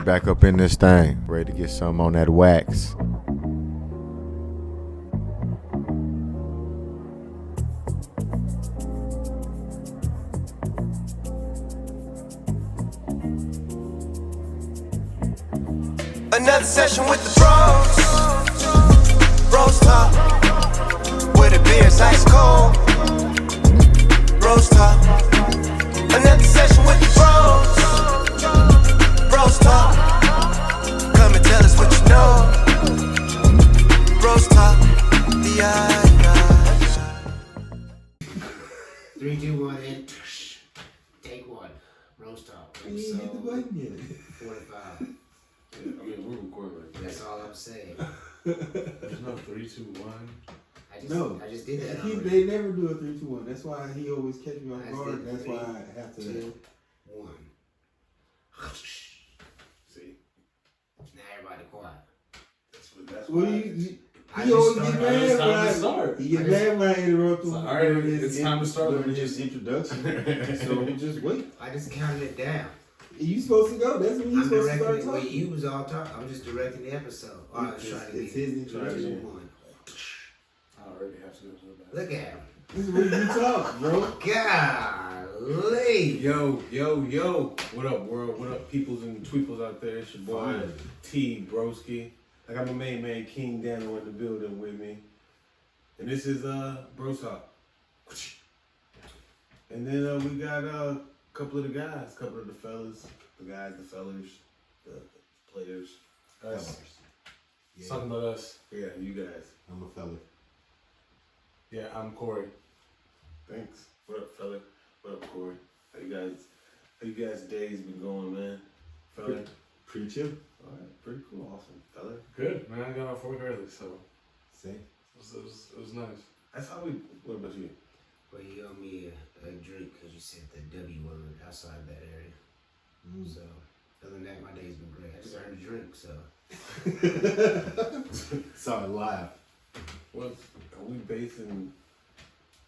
back up in this thing, ready to get some on that wax. Another session with the BrosTalk, where the beer's ice cold. BrosTalk. Another session with the BrosTalk. Come and tell us what you know. BrosTalk. Yeah. 3, 2, 1, and take one. BrosTalk. You ain't hit the button yet. 45. I mean, we're recording right now. That's all I'm saying. There's no 3, 2, 1. I just did that. They never do a 3, 2, 1. That's why he always catch me off I guard. did That's 3, why I have to. 2, 1. See? Now everybody quiet. That's Well, why. he always get mad It's time to when start. he get mad when I interrupt him. All right, it's time to start with with his introduction. So we just wait. I just counted it down. You supposed to go. That's when you I'm supposed to directing start it where talking. you was all talking. I'm just directing the episode. I was trying to It's get his introduction. 3, 2, 1. I already have to go to the bathroom. Look at him. This is where you talk, bro. Golly. Yo. What up, world? What up, peoples and tweeples out there? It's your boy, Fine. T. Broski. I got my main man, King Daniel, in the building with me. And this is BrosTalk. And then we got a couple of the guys, couple of the fellas, the fellers, the players. Us. Yeah. Something about us. Yeah, you guys. I'm a fella. Yeah, I'm Corey. Thanks. What up, fella? What up, Corey? How you guys' days been going, man? Fella? Pretty chill. All right, pretty cool, awesome, fella. Good, man. I got off work early, so Same. it was nice. That's how we. What about you? Well, you owe me a drink because you said the W word outside that area. So, other than that, my day's been great. I just earned a drink, so. Saw it live. What are we basing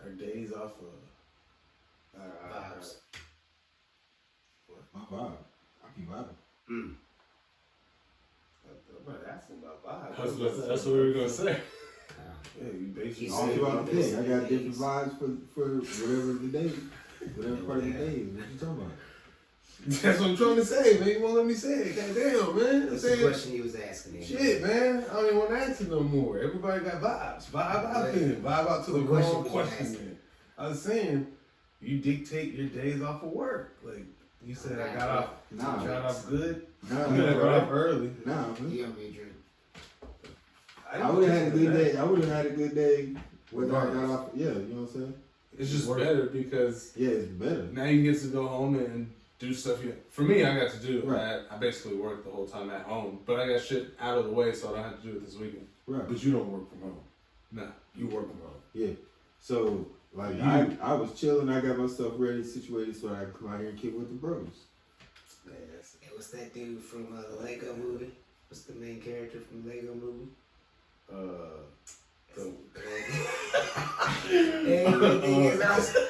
our days off of? Vibes. My vibe. I be vibing. I'm not asking about vibes. That's what we were gonna say. Yeah, you basing All throughout the day, I got different vibes for whatever the day, whatever part of the day is. What you talking about? That's what I'm trying to say, man. You won't let me say it. Goddamn, man. That's the question he was asking. Shit, man. I don't even want to answer no more. Everybody got vibes. Vibe out then. Vibe out to the wrong question, man. I was saying, you dictate your days off of work. Like, you said I got off good. You got off early. Nah, man. You owe me a drink. I would have had a good day. I would have had a good day whether I got off. Yeah, you know what I'm saying? It's just better because Yeah, it's better. now you get to go home and do stuff. For me, I got to do. Right. I basically work the whole time at home, but I got shit out of the way, so I don't have to do it this weekend. Right. But you don't work from home. No. You work from home. Yeah. So, like, I was chilling. I got myself ready, situated, so I could come out here and kick with the bros. Man, Hey, what's that dude from the Lego movie? What's the main character from the Lego movie? Everything is awesome.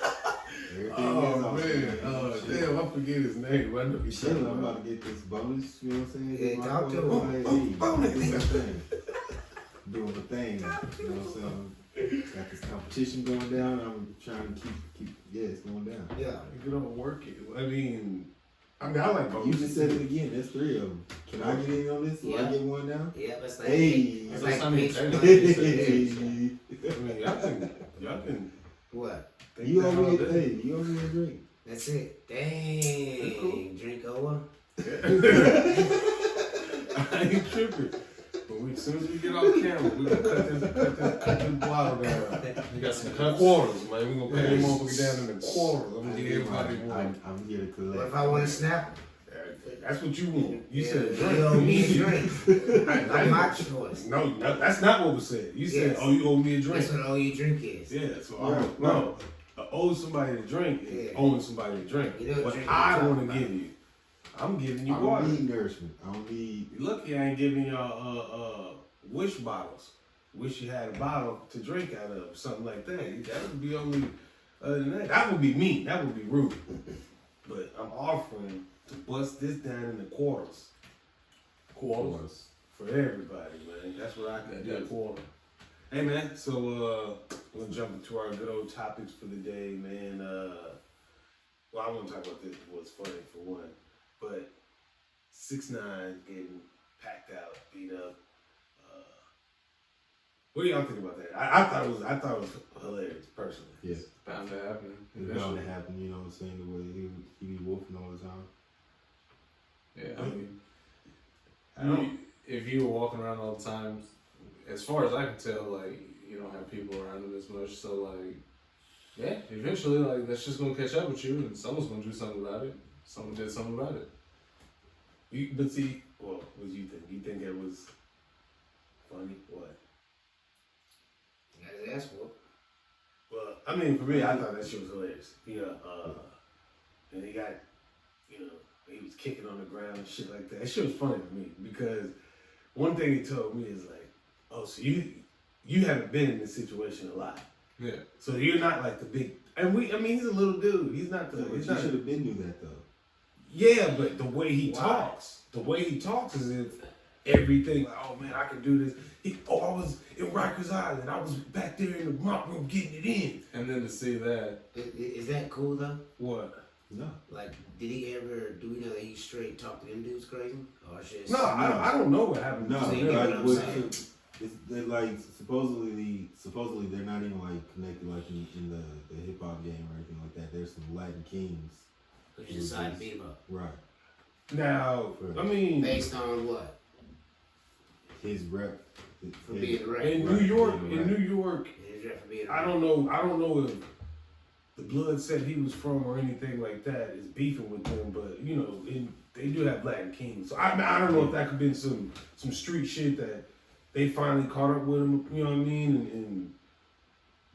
Everything is oh awesome. man, damn, I forget his name. I know Shit, I'm about to get this bonus, you know what I'm saying? Yeah, Get my talk to bonus. him. Hey, Bonus. doing my thing. Doing my thing, you know what I'm saying? Got this competition going down. I'm trying to keep it's going down. Yeah. If you don't work it, I mean, I like both. You just said it again. That's 3 of them. Can I get in on this? Will I Yeah. get one now? Yeah, that's like Hey. it's That's like what I mean. peach Hey. wine. I mean, y'all can What? think You that owe all me day. a you owe me a drink. That's it. Dang. cool. Drink over. I ain't tripping. But as soon as we get off camera, we gonna cut this bottle down. You got some cups. Quarters, man. We gonna cut them motherfuckers down in the quarters. I'm gonna get everybody one. I'm here to What collect. if I want to snap? That's what you want. You said You drink. owe me a drink. I Like my choice. No, that's not what was said. You said, Yes. "Oh, you owe me a drink." That's what owe you drink is. Yeah, so Right, no, owe somebody a drink is Yeah. owing somebody a drink. You know what What drink I I'm want talking to give you, I'm giving you I water. don't need nourishment. I don't need. You lucky I ain't giving y'all wish bottles. Wish you had a bottle to drink out of, something like that. That would be only. Other than that, that would be mean. That would be rude. But I'm offering to bust this down in the quarters. Quarters. for everybody, man. That's what I can do. Quarter. Hey, man. So we're gonna jump into our good old topics for the day, man. Well, I want to talk about this. What's funny for one, but 6ix9ine getting packed out, beat up. What do y'all think about that? I thought it was hilarious, personally. Yeah. It's bound to happen. It's bound to happen, you know what I'm saying? The way he be wolfing all the time. Yeah, I mean, if you were walking around all the time, as far as I can tell, like, you don't have people around him as much, so, like, yeah, eventually, like, that's just gonna catch up with you, and someone's gonna do something about it. Someone did something about it. But see, well, what do you think? You think it was funny? What? He got his ass whooped. Well, I mean, for me, I thought that shit was hilarious. And he got, he was kicking on the ground and shit like that. That shit was funny to me because one thing he told me is like, oh, so you haven't been in this situation a lot. Yeah. So you're not like the big, he's a little dude. He's not the, Yeah, but he's you not. should have been knew that though. Yeah, but the way he talks is if everything, like, oh man, I can do this. I was in Rikers Island. I was back there in the mop room getting it in. And then to see that. Is that cool though? What? No. Like, did he ever, do we know that he straight talk to them dudes crazy? Or it's just... No, I don't know what happened. No, So you get what I'm saying? they're like supposedly they're not even like connected like in the hip hop game or anything like that. There's some Latin kings. Who just decided to beat him up? Right. Now, I mean, Based on what? His rep. For being right. in Right, New York, yeah, right. His rep for being I don't know if the blood said he was from or anything like that is beefing with them, but they do have Latin kings. So I don't know if that could have been some street shit that they finally caught up with him, you know what I mean, and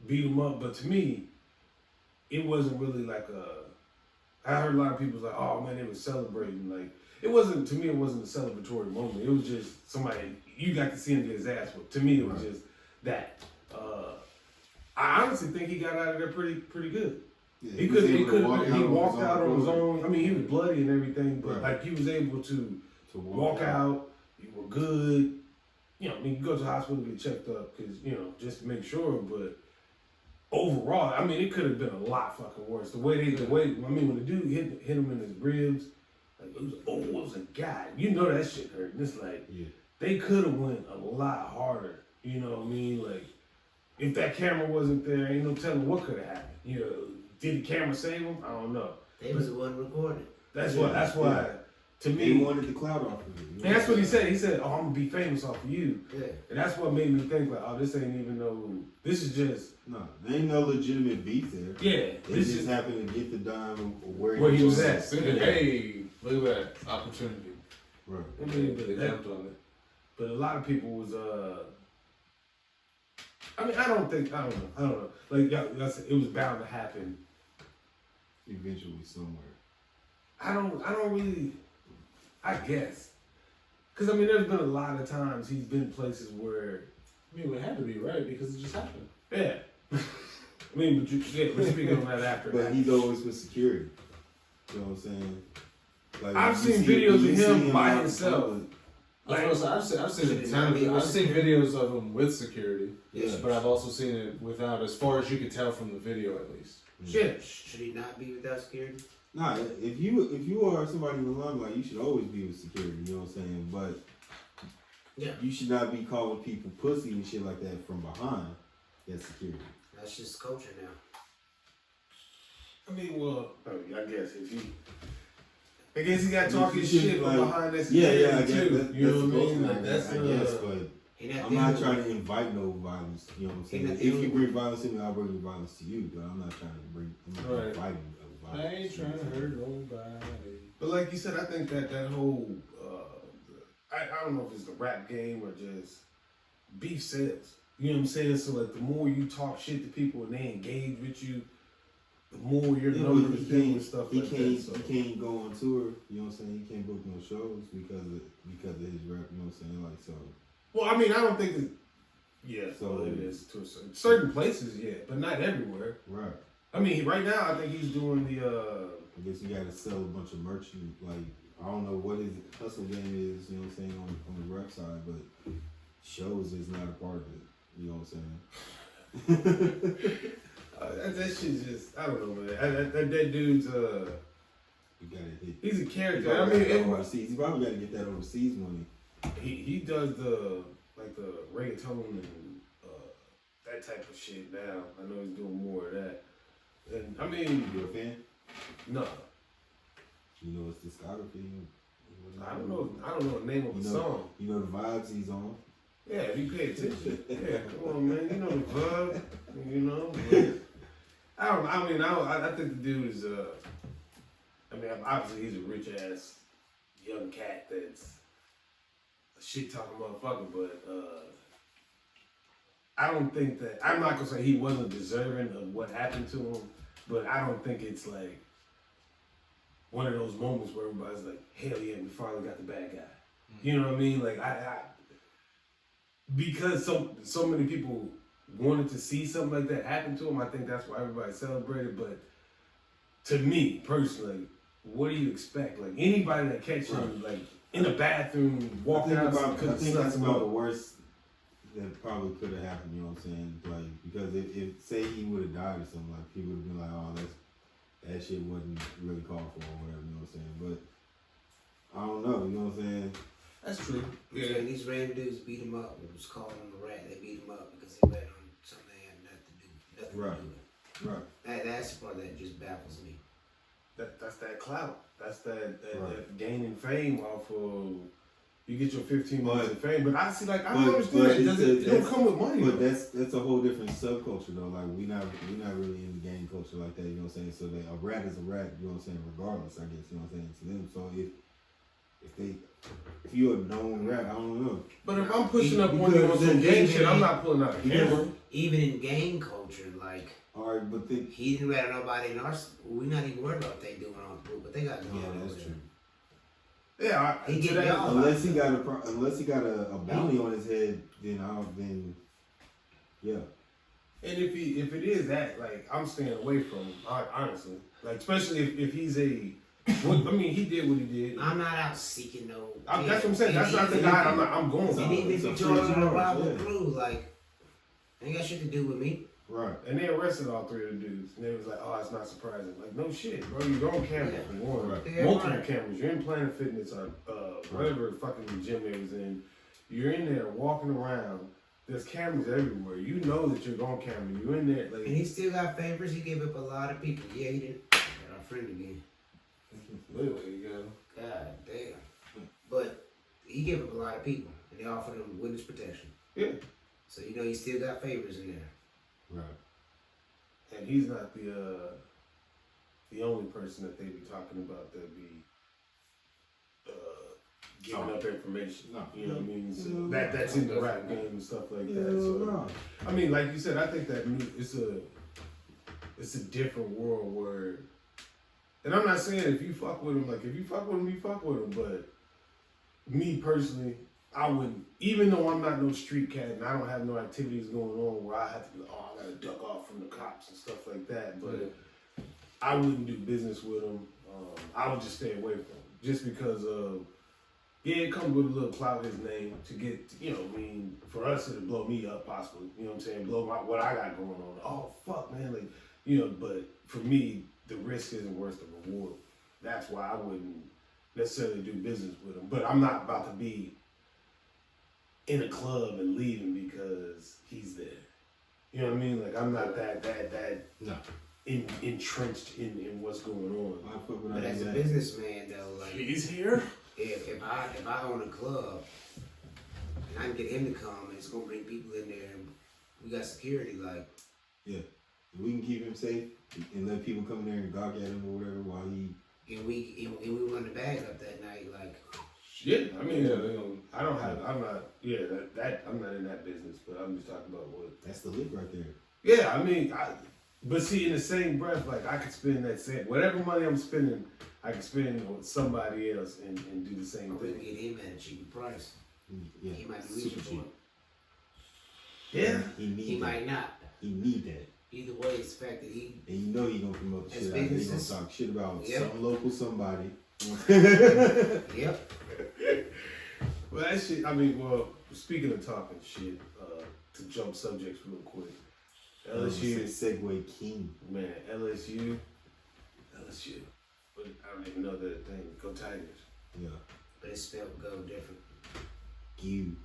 beat him up. But to me, it wasn't really like I heard a lot of people was like, oh man, they were celebrating. Like, it wasn't a celebratory moment. It was just somebody, you got to see him get his ass whooped. To me, it was just that. I honestly think he got out of there pretty good. Yeah, He walked out on his own. I mean, he was bloody and everything, but Right. like he was able to walk out. You were good. You go to the hospital to get checked up because just to make sure. But overall, I mean, it could have been a lot fucking worse. When the dude hit him in his ribs, like it was a guy. That shit hurt. And it's like they could have went a lot harder. You know what I mean? Like, if that camera wasn't there, ain't no telling what could have happened. Did the camera save him? I don't know. They was the one recording. That's why. To me, he wanted the clout off of it. And that's what he said. He said, "Oh, I'm gonna be famous off of you." Yeah. And that's what made me think like, "Oh, this ain't even no. This is just No, there ain't no legitimate beef there. yeah. They This just is happened to get the dime where he was at. Hey, look at that opportunity. Right. I mean, They jumped on it. but a lot of people was I don't know. Like y'all said, it was bound to happen. Eventually, somewhere. I don't really. I guess. Because there's been a lot of times he's been places where. It had to be right because it just happened. Yeah. We're speaking on that after. But he's always with security. You know what I'm saying? Like, I've seen videos of him by himself. I've seen videos of him with security. Yeah. But I've also seen it without, as far as you could tell from the video at least. Yeah. Should he not be without security? Nah, if you are somebody in the limelight, you should always be with security. You know what I'm saying? But you should not be calling people pussy and shit like that from behind. That's security. That's just culture now. I guess he got talking shit from behind that security. security I guess too. You know what I mean? I guess, but I'm not trying to invite no violence. You know what I'm saying? If you bring violence to me, I'll bring violence to you. But I'm not trying to bring. I'm not inviting I ain't trying to hurt nobody. But like you said, I think that whole I don't know if it's the rap game or just beef sells. You know what I'm saying? So like the more you talk shit to people and they engage with you, the more your numbers big and stuff like that. So. He can't go on tour. You know what I'm saying? He can't book no shows because of his rap. You know what I'm saying? Like so. Well, I don't think it's so it is to certain places, but not everywhere. Right. Right now I think he's doing the. I guess you got to sell a bunch of merch, like I don't know what his hustle game is, you know what I'm saying, on the rep side, but shows is not a part of it. You know what I'm saying? That shit's just, I don't know, man. That dude's, You gotta hit. he's a character. He I mean, overseas. He probably got to get that overseas money. he does the reggaeton and that type of shit now. I know he's doing more of that. And I mean, You a fan? no, You know his discography. I don't know the name of the song. You know the vibes he's on. Yeah, if you pay attention. Yeah, come on, man. You know the vibe. You know. But I think the dude is. Obviously he's a rich ass young cat that's a shit talking motherfucker, but I don't think that. I'm not gonna say he wasn't deserving of what happened to him, but I don't think it's like one of those moments where everybody's like, hell yeah, we finally got the bad guy. You know what I mean? Like because so many people wanted to see something like that happen to him, I think that's why everybody celebrated. But to me personally, what do you expect? Like anybody that catch him like in a bathroom, walking out, I think that's about the worst that probably could have happened. You know what I'm saying? Like because if say he would have died or something, like people would have been like, oh, that shit wasn't really called for or whatever. You know what I'm saying? But I don't know. You know what I'm saying? That's true. Yeah, and these random dudes beat him up. It was calling him a rat. They beat him up because he bet on something they had nothing to do with. Right. That's the part that just baffles me. That's that clout. That's that gaining fame off of you get your 15 months of fame. But I see, like I don't understand that. It don't come with money. But that's a whole different subculture though. Like we not really in the gang culture like that. You know what I'm saying? So a rat is a rat. You know what I'm saying? Regardless, I guess. You know what I'm saying to them. So if you're a known rat, I don't know. But if I'm pushing up on you on some gang shit, I'm not pulling out a camera. Even in gang culture, like. All right, but he didn't rat on nobody in our. We're not even worried about what they doing on the group, but they got going on. That's true. Yeah, he get y'all unless he got a bounty on his head, then yeah. And if it is that, like I'm staying away from him, honestly. Like especially if he's he did what he did. I'm not out seeking no. That's what I'm saying. That's not the guy I'm going for. And even if you join a rival crew, like ain't got shit to do with me. Right. And they arrested all three of the dudes. And they was like, oh, it's not surprising. Like, no shit, bro. You're on camera for one. Right. Multiple cameras. You're in Planet Fitness or whatever fucking gym they was in. You're in there walking around. There's cameras everywhere. You know that you're on camera. You're in there. Like, and he still got favors. He gave up a lot of people. Yeah, he did. Got our friend again. Wait, you go. God damn. But he gave up a lot of people. And they offered him witness protection. Yeah. So, he still got favors in there. Right. And he's not the only person that they be talking about that be giving up information. No. You know what I mean? So that's in the rap game and stuff like that. So I mean, like you said, I think that it's a different world where, and I'm not saying if you fuck with him, like if you fuck with him, you fuck with him, but me personally, I wouldn't, even though I'm not no street cat and I don't have no activities going on where I have to be like, I gotta duck off from the cops and stuff like that, but I wouldn't do business with them. I would just stay away from them just because of, it comes with a little clout his name to get, for us it'll blow me up possibly, you know what I'm saying, blow what I got going on. Oh, fuck, man, like, but for me, the risk isn't worth the reward. That's why I wouldn't necessarily do business with him, but I'm not about to be in a club and leaving because he's there. You know what I mean? Like I'm not that entrenched in what's going on. But as a businessman though, like he's here. If I own a club and I can get him to come and it's gonna bring people in there and we got security, like yeah. If we can keep him safe and let people come in there and gawk at him or whatever while he and we run the bag up that night, like yeah, I mean, I'm not in that business, but I'm just talking about what. That's the lick right there. Yeah, I mean, but see, in the same breath, like I could spend that same, whatever money I'm spending, I can spend on somebody else and do the same we thing. can get him at a cheaper price. Yeah, he might be reaching for it. Yeah, he might not. He need that. Either way, it's the fact that he and he gonna promote the shit out. He gonna talk shit about some local somebody. Yep. Well, that shit, I mean, well, speaking of talking shit, to jump subjects real quick. LSU. Segway King. Man, LSU. But I don't even know that thing. Go Tigers. Yeah. But it's spelled go different. Q.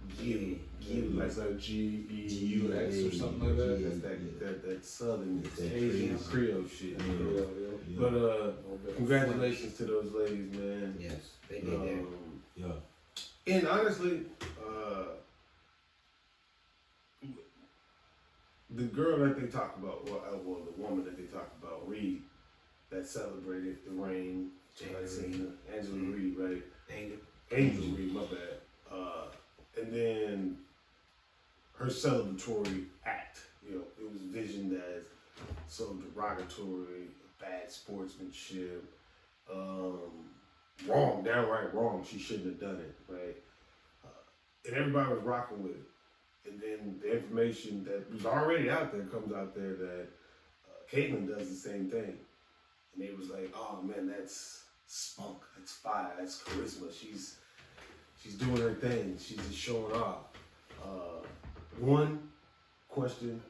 Like that GEUX or something like that. That southern, That Asian crazy. Creole shit. Yeah. But congratulations to those ladies, man. Yes, they did that. Yeah. And honestly, the girl that they talk about, well, the woman that they talk about, Reed, that celebrated the rain, Angela Reed, right? Angel Reed, my bad. And then her celebratory act, it was visioned as so derogatory, bad sportsmanship, wrong, downright wrong. She shouldn't have done it, right? And everybody was rocking with it. And then the information that was already out there comes out there that Caitlyn does the same thing. And it was like, oh man, that's spunk, that's fire, that's charisma. She's doing her thing. She's just showing off. One question: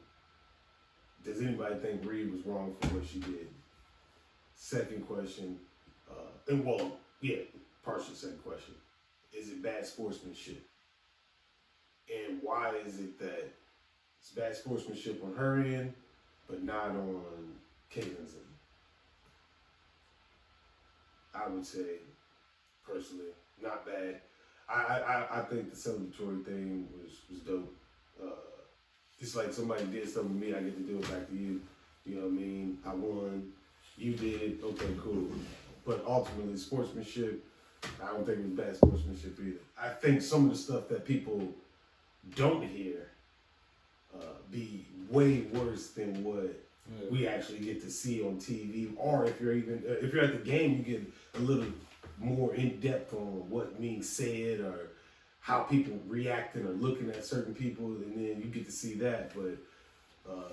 does anybody think Reed was wrong for what she did? Second question, partial second question: is it bad sportsmanship? And why is it that it's bad sportsmanship on her end, but not on Caitlin's end? I would say, personally, not bad. I think the celebratory thing was dope. It's like somebody did something to me, I get to do it back to you. You know what I mean? I won, you did, okay, cool. But ultimately, sportsmanship, I don't think it was bad sportsmanship either. I think some of the stuff that people don't hear be way worse than what we actually get to see on TV. Or if you're at the game, you get a little more in depth on what being said or how people reacting or looking at certain people, and then you get to see that. But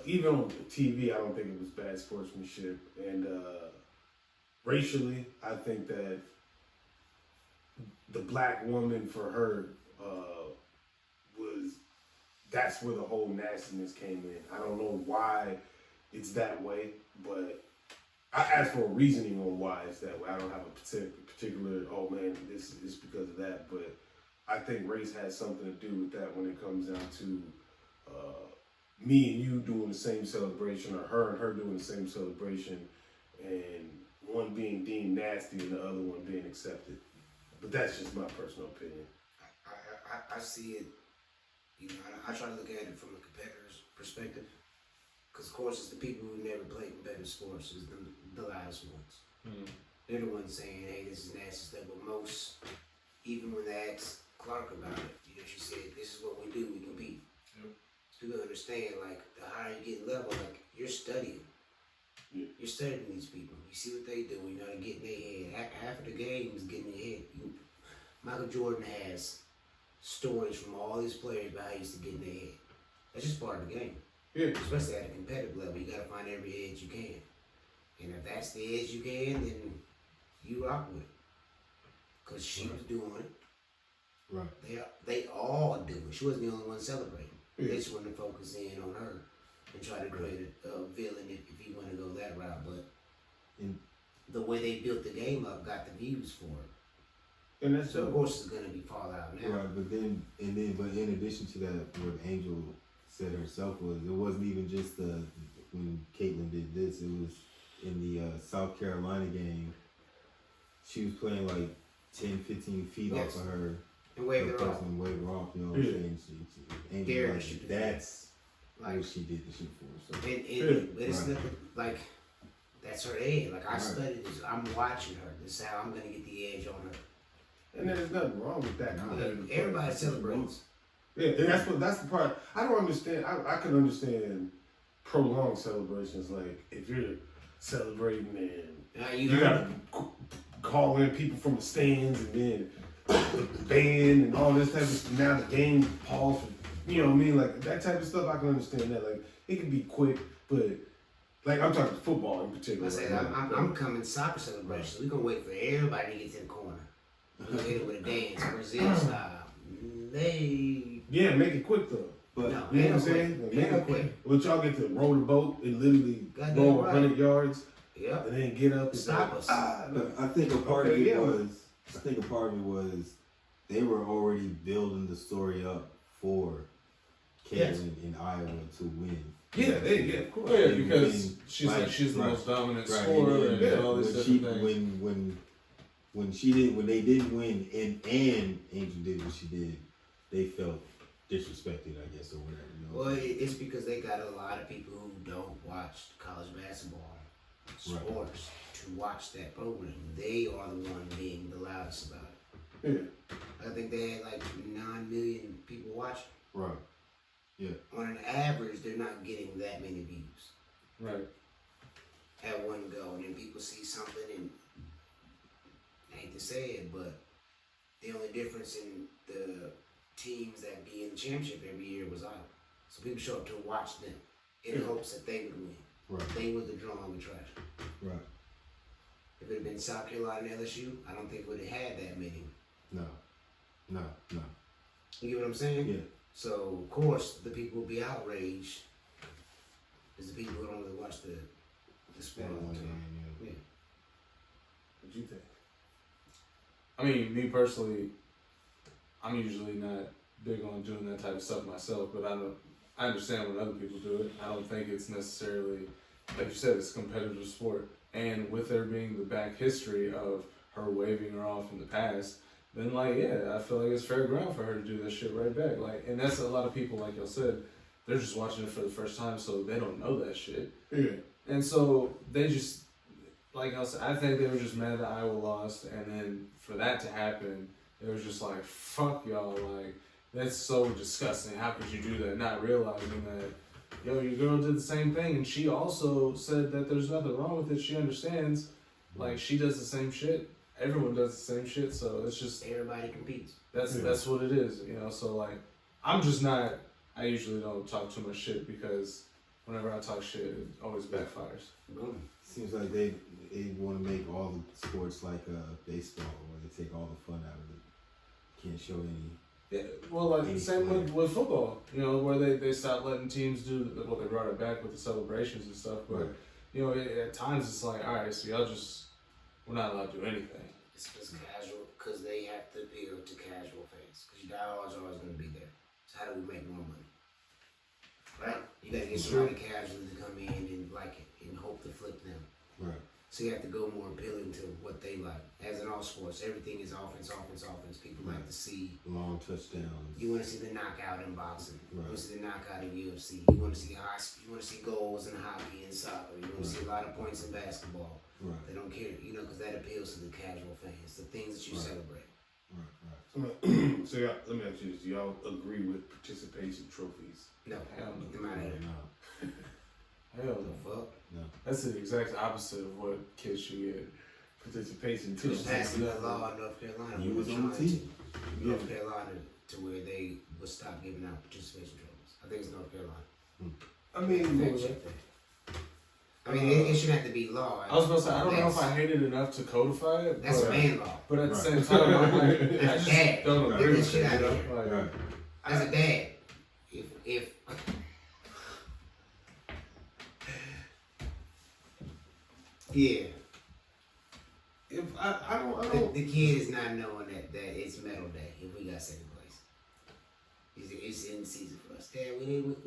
even on TV, I don't think it was bad sportsmanship. And racially, I think that the black woman for her that's where the whole nastiness came in. I don't know why it's that way, but I asked for a reasoning on why it's that way. I don't have a particular, oh man, this is because of that, but I think race has something to do with that when it comes down to me and you doing the same celebration, or her and her doing the same celebration, and one being deemed nasty and the other one being accepted. But that's just my personal opinion. I see it, I try to look at it from a competitor's perspective. Because, of course, it's the people who never played competitive sports is the loudest ones. Mm-hmm. They're the ones saying, hey, this is nasty stuff. But most, even when they asked Clark about it, she said, this is what we do, we compete. Yep. So people understand, like, the higher you get level, like, you're studying. Yeah. You're studying these people. You see what they do, you know, to get in their head. Half of the game is getting in your head. Michael Jordan has stories from all these players about how he used to get in their head. That's just part of the game. Yeah. Especially at a competitive level, you gotta find every edge you can. And if that's the edge you can, then you rock with it. Cause she was doing it. Right. They all do it. She wasn't the only one celebrating. Yeah. They just wanted to focus in on her and try to create a villain if you want to go that route. But the way they built the game up got the views for it. And that's so of course it's gonna be fallout now. Right, but in addition to that, what Angel said herself was, it wasn't even just when Caitlyn did this, it was in the South Carolina game. She was playing like 10, 15 feet off of her. And waved her off. And waved her off, you know what I'm saying? Angel, that's what she did the shit for. So. But it's nothing, like, that's her edge. Like, I studied this, I'm watching her. This is how I'm gonna get the edge on her. And there's nothing wrong with that. Everybody celebrates. Yeah, and that's the part I don't understand. I can understand prolonged celebrations, like if you're celebrating and you gotta call in people from the stands and then the band and all this type of stuff. Now the game paused. You know what I mean? Like that type of stuff, I can understand that. Like it can be quick, but Like I'm talking football in particular. I said, I'm coming soccer celebrations. We're going to wait for everybody to get to the corner. We're going to hit it with a dance, Brazil style. Yeah, make it quick though. But No. You know what I'm saying? Make it quick. But y'all get to row the boat and literally Goddamn go right. 100 yards Yep. and then get up and Stop say, us. but I think a part of it was they were already building the story up for Yes. Caitlyn in Iowa to win. of course. Oh, yeah, They because win, she's like, she's the right, most dominant right, scorer and, yeah, all these different things. When they didn't win and Angel did what she did, they felt disrespected, I guess, or whatever. You know? Well, it's because they got a lot of people who don't watch college basketball sports to watch that program. They are the one being the loudest about it. Yeah. I think they had like 9 million people watching. Right. Yeah. On an average, they're not getting that many views Right. at one go, and then people see something, and I hate to say it, but the only difference in the teams that be in the championship every year was Iowa. So people show up to watch them in hopes that they would win. Right. They were the drawing with trash. Right. If it had been South Carolina and LSU, I don't think it would have had that many. No. You get what I'm saying? Yeah. So, of course, the people who be outraged is the people who don't really watch the sport all the time. Yeah. What you think? I mean, me personally, I'm usually not big on doing that type of stuff myself, but I understand when other people do it. I don't think it's necessarily, like you said, it's a competitive sport. And with there being the back history of her waving her off in the past, then like, yeah, I feel like it's fair ground for her to do that shit right back. Like, and that's a lot of people, like y'all said, they're just watching it for the first time, so they don't know that shit. Yeah. And so they just, like I said, I think they were just mad that Iowa lost, and then for that to happen, it was just like, fuck y'all, like, that's so disgusting. How could you do that? Not realizing that, yo, your girl did the same thing, and she also said that there's nothing wrong with it. She understands, like, she does the same shit. Everyone does the same shit, so it's just Everybody competes. that's what it is, you know. So like, I'm just not. I usually don't talk too much shit because whenever I talk shit, it always backfires. Boom. Seems like they want to make all the sports like baseball, where they take all the fun out of it. Can't show any. Yeah, well, like same with football, you know, where they stopped letting teams do. Well, they brought it back with the celebrations and stuff, but you know, at times it's like, all right, so y'all just, we're not allowed to do anything. It's just casual because they have to appeal to casual fans because your diehards are always going to be there. So how do we make more money? Right? You got to get somebody casual to come in and like it and hope to flip them. Right. So you have to go more appealing to what they like. As in all sports, everything is offense. People like to see long touchdowns. You want to see the knockout in boxing. Right. You want to see the knockout in UFC. You want to see you want to see goals in hockey and soccer. You want to see a lot of points in basketball. Right. They don't care, you know, because that appeals to the casual fans. The things that you celebrate. Right. So y'all, let me ask you this: do y'all agree with participation trophies? No, Hell no. get them out of here. No. Hell The no. fuck? No. That's the exact opposite of what kids should get. Participation They're trophies. passing the law in North Carolina. You We was were on the trying team. to North Carolina to where they would stop giving out participation trophies. I think it's North Carolina. I mean, Fact check that. I mean, it shouldn't have to be law. I was gonna say, I don't know if I hate it enough to codify it, That's but, man law. but at the same time, I'm like, I just Dad, don't get agree this with shit it. out You of know? here. Like, Right. As a dad, if yeah, if I don't. the kid is not knowing that it's medal day if we got second place. It's in season for us. Dad, we didn't.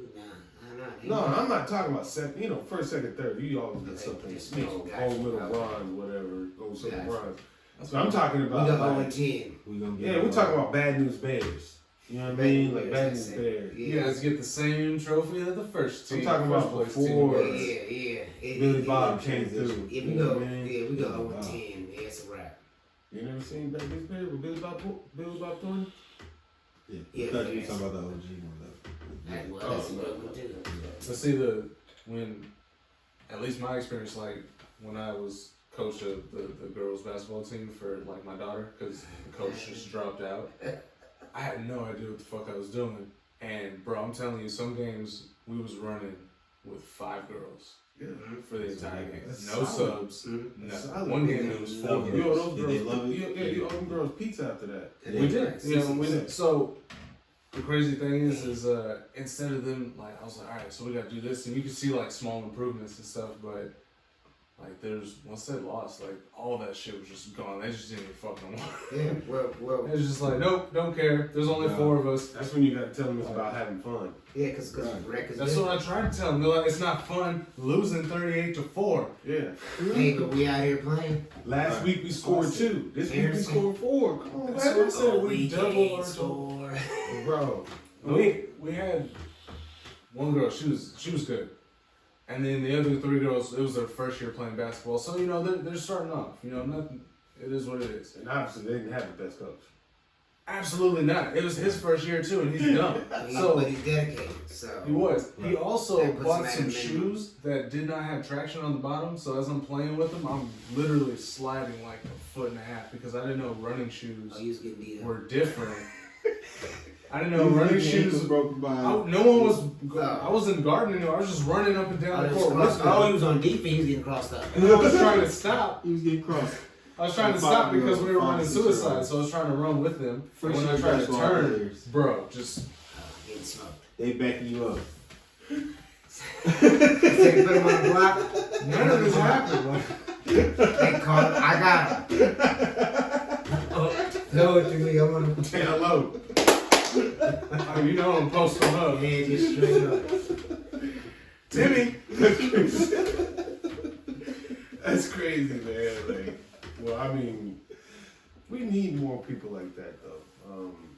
No, I'm not talking about second. You know, first, second, third. You always get something. You know, Gotcha. gold medal, bronze, whatever. Gold, silver, Gotcha. bronze. So I'm talking We about. got 0 Like, and 10. We gonna get. yeah, we're talking about bad news bears. You know what I mean? Like bad news That's it. bears. you guys get the same trophy that the first team. I'm talking about first place before- team Yeah, gets. yeah. Billy Bob came through. If You we know go, what I mean? yeah, we go 0 Wow. and 10. Yeah, it's a wrap. You never seen bad news bears with Billy Bob Thornton? Yeah. Yeah, I thought you were yes. talking about the OG one though. That was a no. good one too. But see, when, at least my experience, like when I was coach of the girls basketball team for like my daughter, because the coach just dropped out, I had no idea what the fuck I was doing. And bro, I'm telling you, some games we was running with 5 girls. Yeah. for the entire game. That's No solid. subs. That's No. solid. One game it was 4 Love girls. it. Yo, those Did they girls, love it? you owe them girls pizza after that. We did. Yeah, we Yeah. did. So the crazy thing is instead of them like I was like, all right, so we got to do this, and you can see like small improvements and stuff, but like there's once they lost, like all that shit was just gone. They just didn't even fucking want. Yeah, well, It was just like, nope, don't care. There's only 4 of us. That's when you gotta tell them it's about having fun. yeah, because records. That's what I tried to tell them. They're like, it's not fun losing 38-4. Yeah. Hey, but we out here playing. Last week we scored 2. This week we scored 4. Come on, That's man. what I said. We we double can't our score. Bro. We had one girl. She was good, and then the other 3 girls. It was their first year playing basketball, so you know they're starting off. You know, nothing. It is what it is. And obviously they didn't have the best coach. Absolutely not. It was his first year too, and he's dumb. But So he's dedicated. So he was. He also That puts bought him at some a minimum. shoes that did not have traction on the bottom. So as I'm playing with them, I'm literally sliding like 1.5 feet because I didn't know running shoes he was getting beat up. were different. I didn't know running shoes. broken by. No one was. I wasn't guarding anymore. I was just running up and down the court with them. He was on defense. He was getting crossed up. And I was trying to stop. He was getting crossed. I was trying to stop because we were running suicide, so I was trying to run with them. And when I tried to turn, bro, just Getting smoked. They backing you up. They put him on the block. none of this happened. Like, They called him. I got him. No, it to me. I'm on the Say hello. oh, you know I'm posting up. head just straight up. Timmy. That's crazy, man. Like, well, I mean, we need more people like that, though.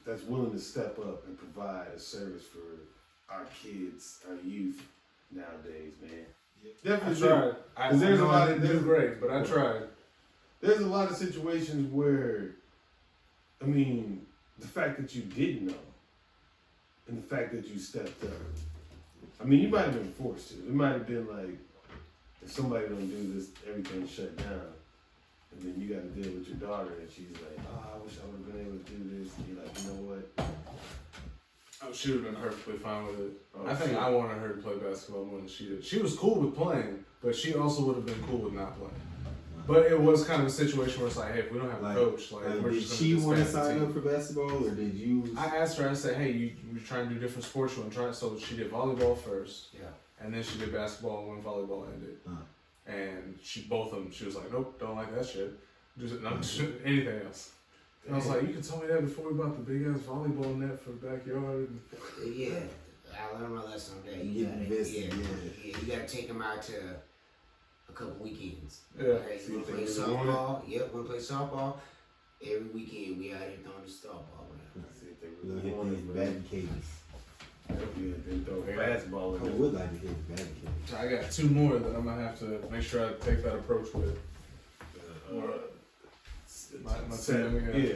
That's willing to step up and provide a service for our kids, our youth nowadays, man. I Definitely tried. I There's a know lot I of- didn't do great, but I tried. There's a lot of situations where, I mean, the fact that you didn't know and the fact that you stepped up. I mean, you might have been forced to. It might have been like, if somebody don't do this, everything's shut down. And then you got to deal with your daughter and she's like, oh, I wish I would have been able to do this. And you're like, you know what? Oh, she would have been perfectly fine with it. Oh, I think shit. I wanted her to play basketball more than she did. She was cool with playing, but she also would have been cool with not playing. But it was kind of a situation where it's like, hey, if we don't have a coach, like we're did just she gonna want to disband the sign team. up for basketball, or did you? I asked her, I said, hey, you trying to do different sports, you want to try it? So she did volleyball first, Yeah. and then she did basketball when volleyball ended. And both of them, she was like, nope, don't like that shit. Just not anything else. And I was like, you could tell me that before we bought the big ass volleyball net for the backyard. Yeah. I learned my lesson on that. You get invested, You got to take them out to a couple weekends. Yeah. Okay, you want to play softball? Yep, want to play softball? Every weekend we out here throwing the softball around. See if they We're really gonna want hit it, these man. batting cages. Yeah, they throw fastball I in there. would like to hit the batting cage. So I got 2 more that I'm gonna have to make sure I take that approach with. My team, Yeah.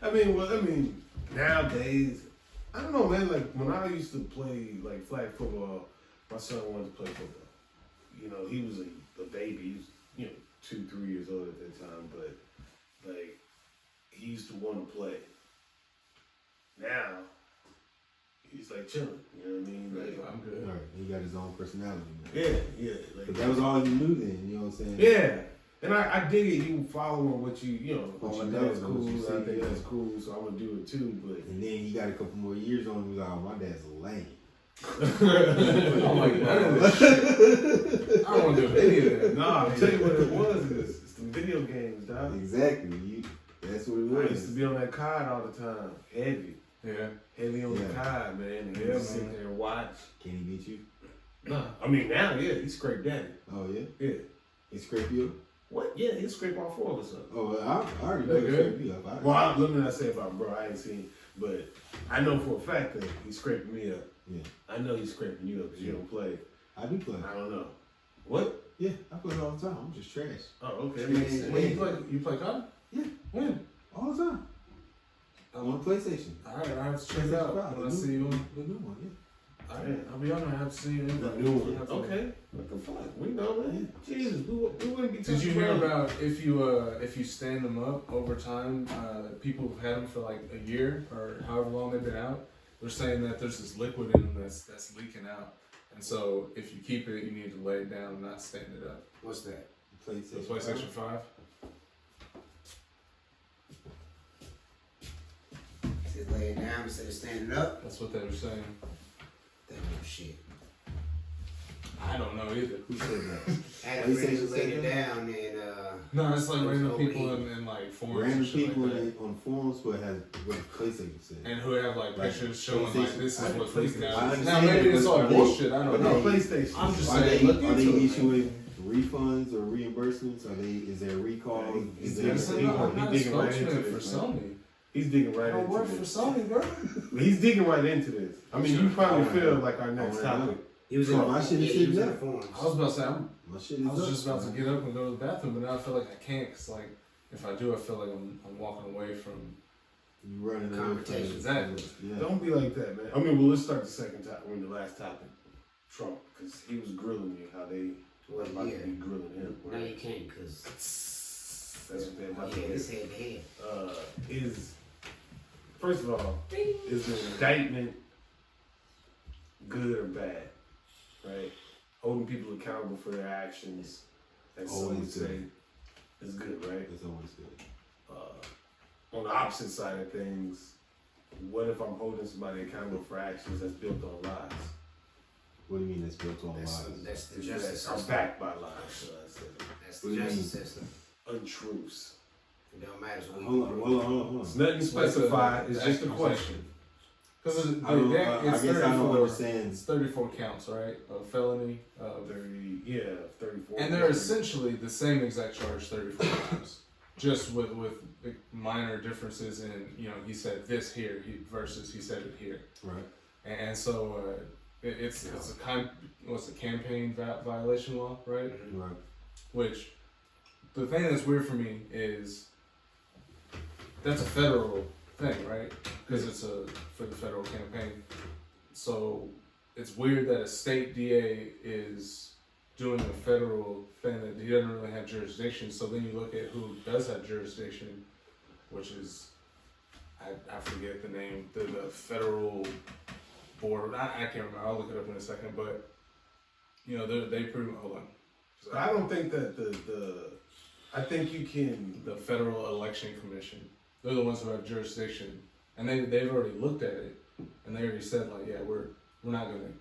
I mean, nowadays, I don't know, man. Like when I used to play like flag football, my son wanted to play football. You know, he was a baby. He was 2, 3 years old at that time, but like he used to want to play. Now he's like chilling. You know what I mean? Like, I'm good. All right, he got his own personality. yeah. Like But that was all you knew then. You know what I'm saying? Yeah. And I dig it, you following what What my you dad's know, cool, what you see, I think yeah. that's cool, so I'm gonna do it too, but And then he got a couple more years on him. He was like, oh, my dad's lame. I'm like, none of this shit. I don't want to do any of that. nah, I'll tell you what it was, it's the video games, dog. Exactly. That's what it I used to was. be on that card all the time, heavy on the Yeah. card, man, and Yeah, just sit man. there and watch. Can he beat you? Nah, I mean now, yeah, he scraped daddy. Oh, yeah? Yeah. He scraped you up? What? Yeah, he scraped all 4 of us up. Oh, well, I already know That he good? scraped you up. Well, let me not say about bro, I ain't seen, but I know for a fact that he scraped me up. Yeah. I know he's scraping you up because you don't play. I do play. I don't know. What? Yeah, I play all the time. I'm just trash. Oh, okay. That makes sense. When you play COD? Yeah. When? All the time. I'm on PlayStation. Alright, I have to check it out when I see you. The new one, yeah. Alright, I'll be honest, I have to see you. The new one. Okay. What the fuck? We know, man. Jesus, we wouldn't be Did you talking hear about about if you stand them up over time, people who've had them for like a year or however long they've been out, they're saying that there's this liquid in them that's leaking out, And so if you keep it, you need to lay it down and not stand it up. What's that? So PlayStation 5. Says lay it down instead of standing up. That's what they were saying. That no shit. I don't know either. Who said that? Had a friend who laid it down and No, it's like It was random over people here. in like forums Random and shit people like that. on forums who has what PlayStation said. And who have like Like, pictures showing like PlayStation. this is I what's PlayStation. leaking I out. Now understand maybe that, it's but all are they- bullshit. I But don't no, know. PlayStation. I'm just Are they, saying, look are they into it, man. issuing refunds or reimbursements? Are they? Is there recall? He's Is digging- there? Listen, he- no, I'm he not a digging right into spokesman for this, man. Sony. He's digging I right don't work into for this. Sony, bro. He's digging right into this. I mean, you probably feel like our next topic. he was in So my the shit is he was in sitting the there. forums. I was about to say, My shit I is was up, just about to man. get up and go to the bathroom, but now I feel like I can't, cause like if I do, I feel like I'm walking away from. You running away from Conversation. it. Exactly. Yeah. Don't be like that, man. I mean, well, let's start the second topic. The last topic, Trump, because he was grilling you how they Well, about yeah. to be grilling him. No, you can't, cause That's what they're about to yeah, do. it's head to head. Is first of all, is the indictment good or bad? Right? Holding people accountable for their actions, as some would Always say, good. is good, right? That's always good. On the opposite side of things, what if I'm holding somebody accountable for actions that's built on lies? What do you mean that's built on lies? That's the That justice are system. backed by lies. So that's That's What the do you justice mean? system. untruths. It don't matter what Hold on, hold on, hold on. It's nothing specified. It's just a question. Because I guess I don't understand. It's 34 counts, right? Of felony. 34. And they're essentially the same exact charge 34 times, just with minor differences in, you know, he said this here versus he said it here. Right. And so it's a campaign violation law, right? Right. Which the thing that's weird for me is that's a federal thing, right? Because it's for the federal campaign. So it's weird that a state DA is doing a federal thing that he doesn't really have jurisdiction. So then you look at who does have jurisdiction, which is I forget the name, the federal board. I can't remember. I'll look it up in a second. But you know they pretty much, hold on. I don't think that I think you can. The Federal Election Commission. They're the ones who have jurisdiction, and they've already looked at it, and they already said like, yeah, we're not going to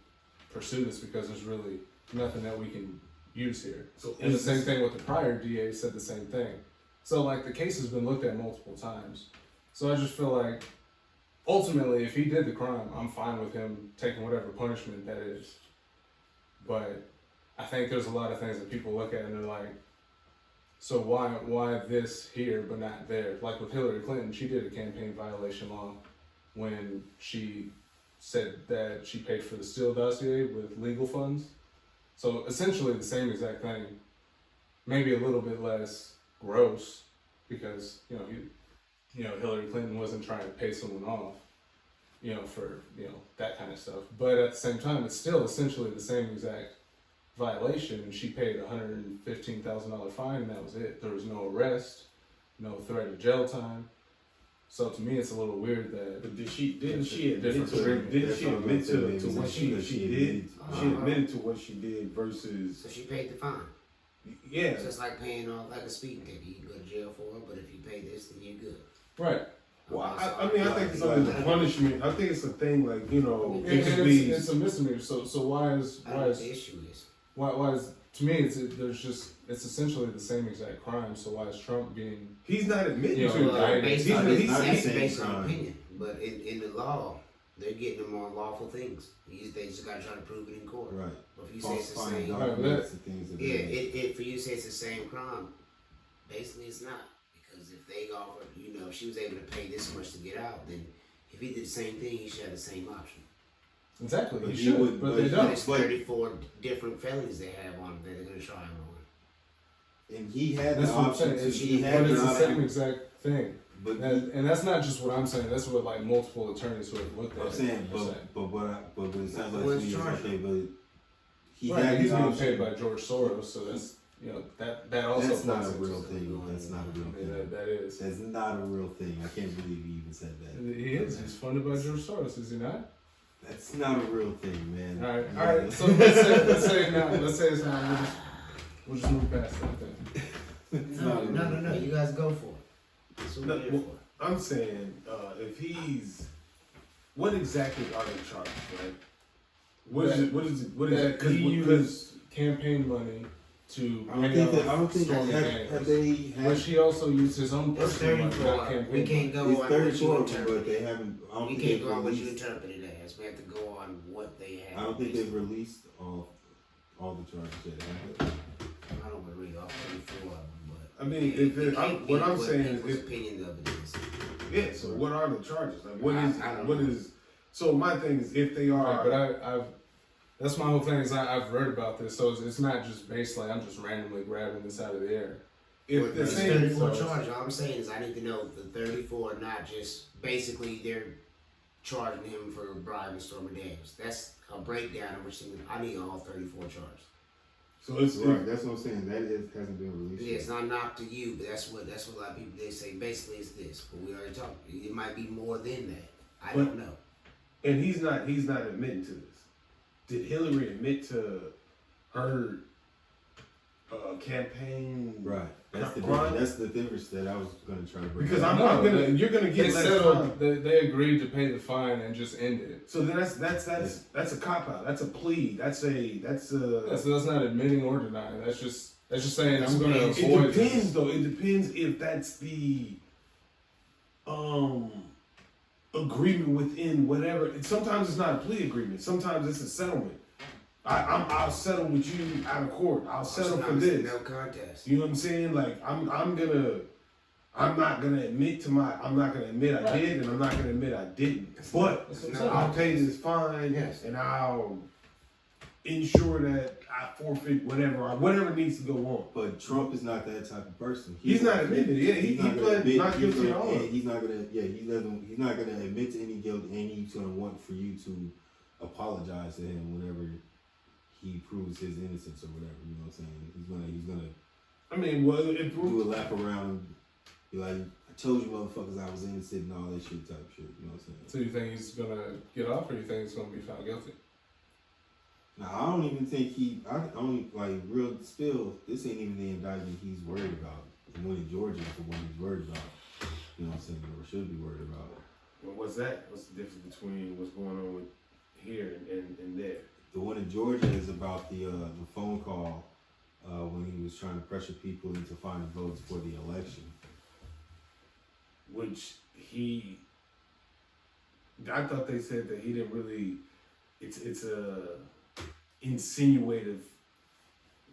pursue this because there's really nothing that we can use here. So And the same thing with the prior DA said the same thing. So like the case has been looked at multiple times. So I just feel like ultimately, if he did the crime, I'm fine with him taking whatever punishment that is. But I think there's a lot of things that people look at and they're like, so why this here but not there? Like with Hillary Clinton, she did a campaign violation law when she said that she paid for the Steele dossier with legal funds. So essentially the same exact thing, maybe a little bit less gross because Hillary Clinton wasn't trying to pay someone off, for that kind of stuff. But at the same time, it's still essentially the same exact violation, and she paid $115,000 fine, and that was it. There was no arrest, no threat of jail time. So to me, it's a little weird that. But didn't she admit Different to treatment. didn't she admit to what she did? Uh-huh. She admitted to what she did versus So she paid the fine. yeah. It's just like paying off like a speeding ticket. You can go to jail for it, but if you pay this, then you're good. Right. Well, I mean, I think it's only the punishment. I think it's a thing like it could And be. it's a misdemeanor. So why is I don't know what the issue is. why is to me it's essentially the same exact crime. So why is Trump being He's not admitting You know, to well, it. Based He's on, not- it's he's- that's saying based on crime. opinion, but in the law, they're getting them on lawful things. They just gotta try to prove it in court. Right. But if you say it's the Falsifying same, documents and things of that yeah, nature. it for you to say it's the same crime, basically it's not. Because if they offered, if she was able to pay this much to get out, then if he did the same thing, he should have the same option. exactly? But He you should, would- but but they you- But don't. it's 34 different felonies they have on him that they're gonna try him on. And he had That's the what I'm option saying. to. It's, He but had it's the the same option. exact thing. But And that's not just what I'm saying. That's what like multiple attorneys who have looked at I'm it saying, are saying. but what it sounds like to What's me is charged? okay, but he Right, had he's the being option. paid by George Soros, so that's that also That's not plays a into real it. thing. That's not a real I mean, thing. that is. That's not a real thing. I can't believe he even said that. He is. He's funded by George Soros, is he not? That's not a real thing, man. All right. So let's say it's not. We'll just move past that then. No. You guys go for it. That's what we're here for. I'm saying, if he's, what exactly are the charges, right? What exactly? He used campaign money to I don't think have they had. Which he also used his own It's personal money, 34. not campaign We can't go It's on what you 34, interpret. but they haven't. I don't We think can't they've go on what you released. interpret it as. We have to go on what they have. I don't think they've released all the charges yet. Have they? I don't want to read all 34 of them, but I mean, what I'm saying is, people's opinion of it is. yeah. So what are the charges? Like, what I don't is? So my thing is, if they are, Right, but I've that's my whole thing is I've read about this, so it's not just based like I'm just randomly grabbing this out of the air. if the There's same 34 charges. All I'm saying is I need to know the 34, not just basically they're charging him for bribing Stormy Daniels. That's a breakdown of which I need all 34 charges. So it's Right, that's what I'm saying. Hasn't been released. Yeah, yet. it's not knock to you, but that's what a lot of people they say. Basically, it's this, but we already talked. It might be more than that. I don't know. and he's not admitting to this. Did Hillary admit to her campaign? Right. That's the Crime? difference. That's the difference that I was going to try to bring. Because up. you're gonna They get less settled. time. They agreed to pay the fine and just end it. So then that's a cop out. That's a plea. That's a Yeah, so that's not admitting or denying. That's just saying I'm going to It avoid. depends though. It depends if that's the agreement within whatever. Sometimes it's not a plea agreement. Sometimes it's a settlement. I'll settle with you out of court. I'll settle for Sometimes it's this. no contest. You know what I'm saying? Like I'm not gonna admit I did, and I'm not gonna admit I didn't. But That's what I'm saying. I'll pay this fine, Yes. and I'll ensure that I forfeit whatever needs to go on. But Trump is not that type of person. He's not admitting it. Yeah, he pled not guilty at all. He's not gonna. Yeah, he's not gonna admit to any guilt, and he's gonna want for you to apologize to him whenever he proves his innocence or whatever. You know what I'm saying? He's gonna. I mean, well, if Do a lap around, be like, I told you motherfuckers I was innocent and all that shit type shit. You know what I'm saying? So you think he's gonna get off, or you think he's gonna be found guilty? Now I don't even think I don't like real still. This ain't even the indictment he's worried about. The one in Georgia is the one he's worried about. You know what I'm saying? Or should be worried about. well, what's that? What's the difference between what's going on with here and there? The one in Georgia is about the phone call when he was trying to pressure people into finding votes for the election. Which I thought they said that he didn't really. It's a insinuative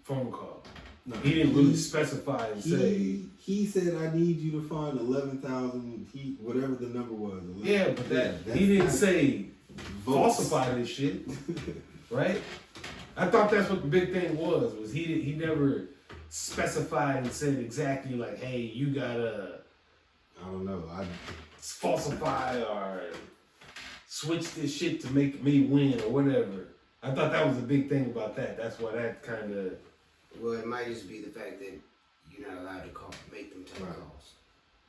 phone call. No, He didn't really specify and say. He said, "I need you to find 11,000." Whatever the number was. 11, Yeah, but that's he didn't not say votes. falsify this shit, right? I thought that's what the big thing was he never specified and said exactly like, hey, you gotta I don't know. falsify or switch this shit to make me win or whatever. I thought that was a big thing about that. That's why that kind of. Well, it might just be the fact that you're not allowed to make them type Right. calls.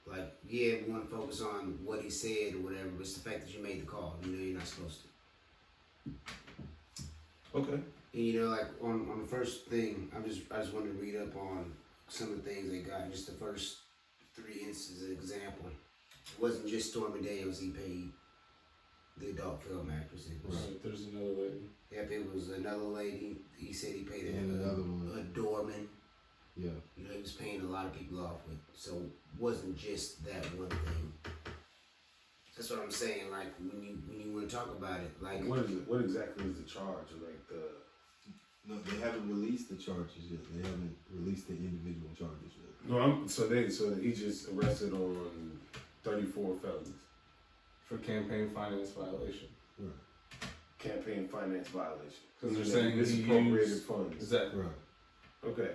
Like, yeah, we want to focus on what he said or whatever, but it's the fact that you made the call. You know you're not supposed to. Okay. And you know, like on the first thing, I just wanted to read up on some of the things they got. Just the first 3 instances, an example. It wasn't just Stormy Daniels he paid the adult film actress. It was, Right. There's another lady. Yep, it was another lady. He said he paid And another one. a doorman. Yeah. You know, he was paying a lot of people off with. So it wasn't just that one thing. That's what I'm saying. Like when you want to talk about it, like What is it? What exactly is the charge? Like No, they haven't released the charges yet. They haven't released the individual charges yet. no, so he just arrested on 34 felonies, For campaign finance violation. Right. campaign finance violation. Because they're saying he misappropriated used funds. exactly, Right. Okay,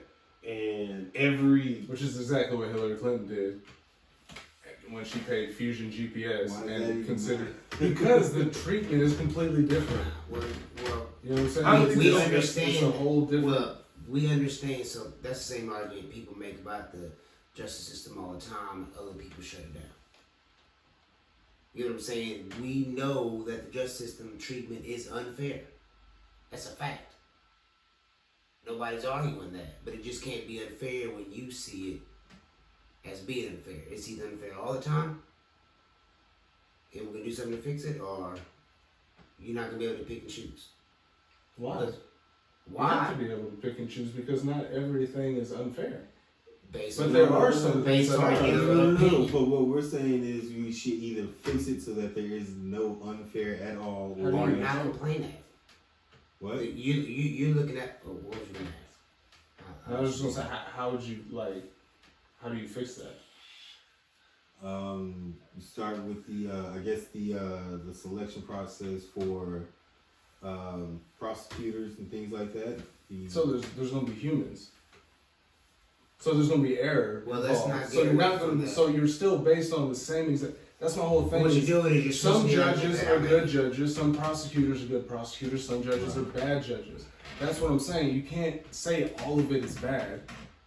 and every which is exactly what Hillary Clinton did when she paid Fusion GPS Why is that and even considered because the treatment is completely different. well, You know what I'm saying? I don't think we it's- understand. It's a whole different. Well, we understand. So that's the same argument people make about the justice system all the time. And other people shut it down. You know what I'm saying? We know that the justice system treatment is unfair. That's a fact. Nobody's arguing that. But it just can't be unfair when you see it as being unfair. It's either unfair all the time, and we're going to do something to fix it, or you're not going to be able to pick and choose. Why? Because You have to be able to pick and choose because not everything is unfair. Based But on there are some things based that on are your No, opinion. but what we're saying is we should either fix it so that there is no unfair at all, How do Or you not complain at it. what? You're looking at, what was you going to ask? I was just gonna say, how would you how do you fix that? You start with the I guess the selection process for prosecutors and things like that. So there's gonna be humans. So there's gonna be error. Well, let's involved. not So get you're not away from gonna. that. So you're still based on the same exact. That's my whole thing. What you're is doing is you're some supposed to be able to judges get are that. good judges. Some prosecutors are good prosecutors. Some judges are bad judges. That's what I'm saying. You can't say all of it is bad.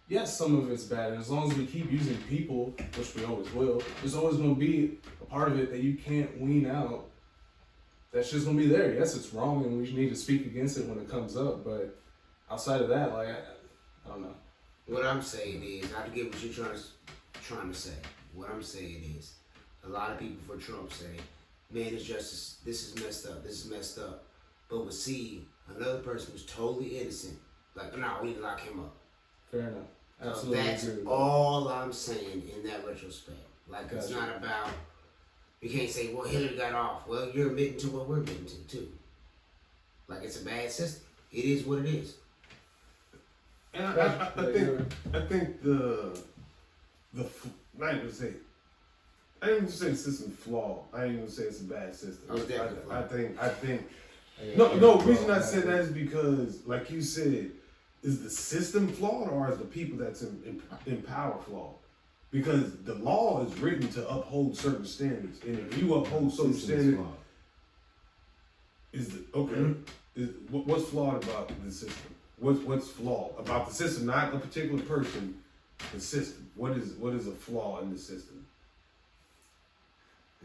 Yes, some of it's bad, and as long as we keep using people, which we always will, there's always going to be a part of it that you can't wean out. That's just going to be there. Yes, it's wrong, and we need to speak against it when it comes up. But outside of that, I don't know. What I'm saying is, I get what you're trying to say. What I'm saying is, a lot of people for Trump say, man, it's justice, this is messed up, this is messed up. But we'll see another person who's totally innocent, like, no, we need to lock him up. Fair enough. So Absolutely that's agree with all I'm saying in that retrospect. Like, it's Gotcha. not about, you can't say, well, Hillary got off. Well, you're admitting to what we're admitting to, too. Like, it's a bad system. It is what it is. And I think the not even say, I didn't even say the system's flawed. I didn't even say it's a bad system. Oh, it's definitely flawed. I think. No. The reason I said that is because, like you said, is the system flawed or is the people that's in power flawed? Because the law is written to uphold certain standards, and if you uphold certain standards, what's flawed about the system? What's flawed about the system? Not a particular person, the system. What is a flaw in the system?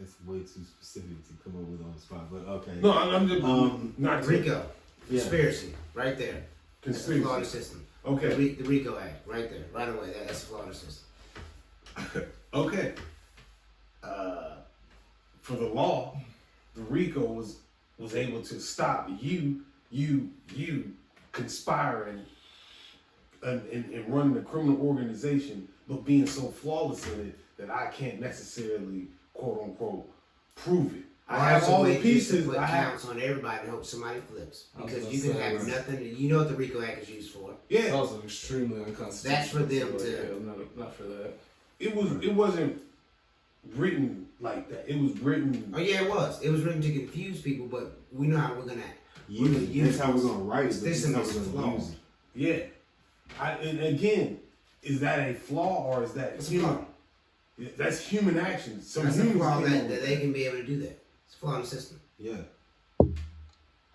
It's way too specific to come up with on the spot, but okay. No, I'm just not RICO. Yeah. Conspiracy. Right there. That's a flaw in the conspiracy. system. Okay. The RICO Act. Right there. Right away. That's a flaw in the system. Okay. For the law, the RICO was able to stop you conspiring and running a criminal organization, but being so flawless in it that I can't necessarily, quote unquote, prove it. I have all the pieces. Put I have, counts on everybody and hope somebody flips. I was Because gonna you can say, have right. nothing. You know what the RICO Act is used for. It's yeah. also extremely unconstitutional. That's for them so, to- yeah, not for that. It wasn't written like that. It was written. Oh yeah, it was. It was written to confuse people, but we know how we're gonna act. We're gonna That's how we're gonna write it. This but that's system how is we're gonna flawed. use it. Yeah. And again, is that a flaw or is that It's a flaw. Yeah, that's human action. Some That's a humans flaw can't- that they can be able to do that. It's a flaw in the system. Yeah.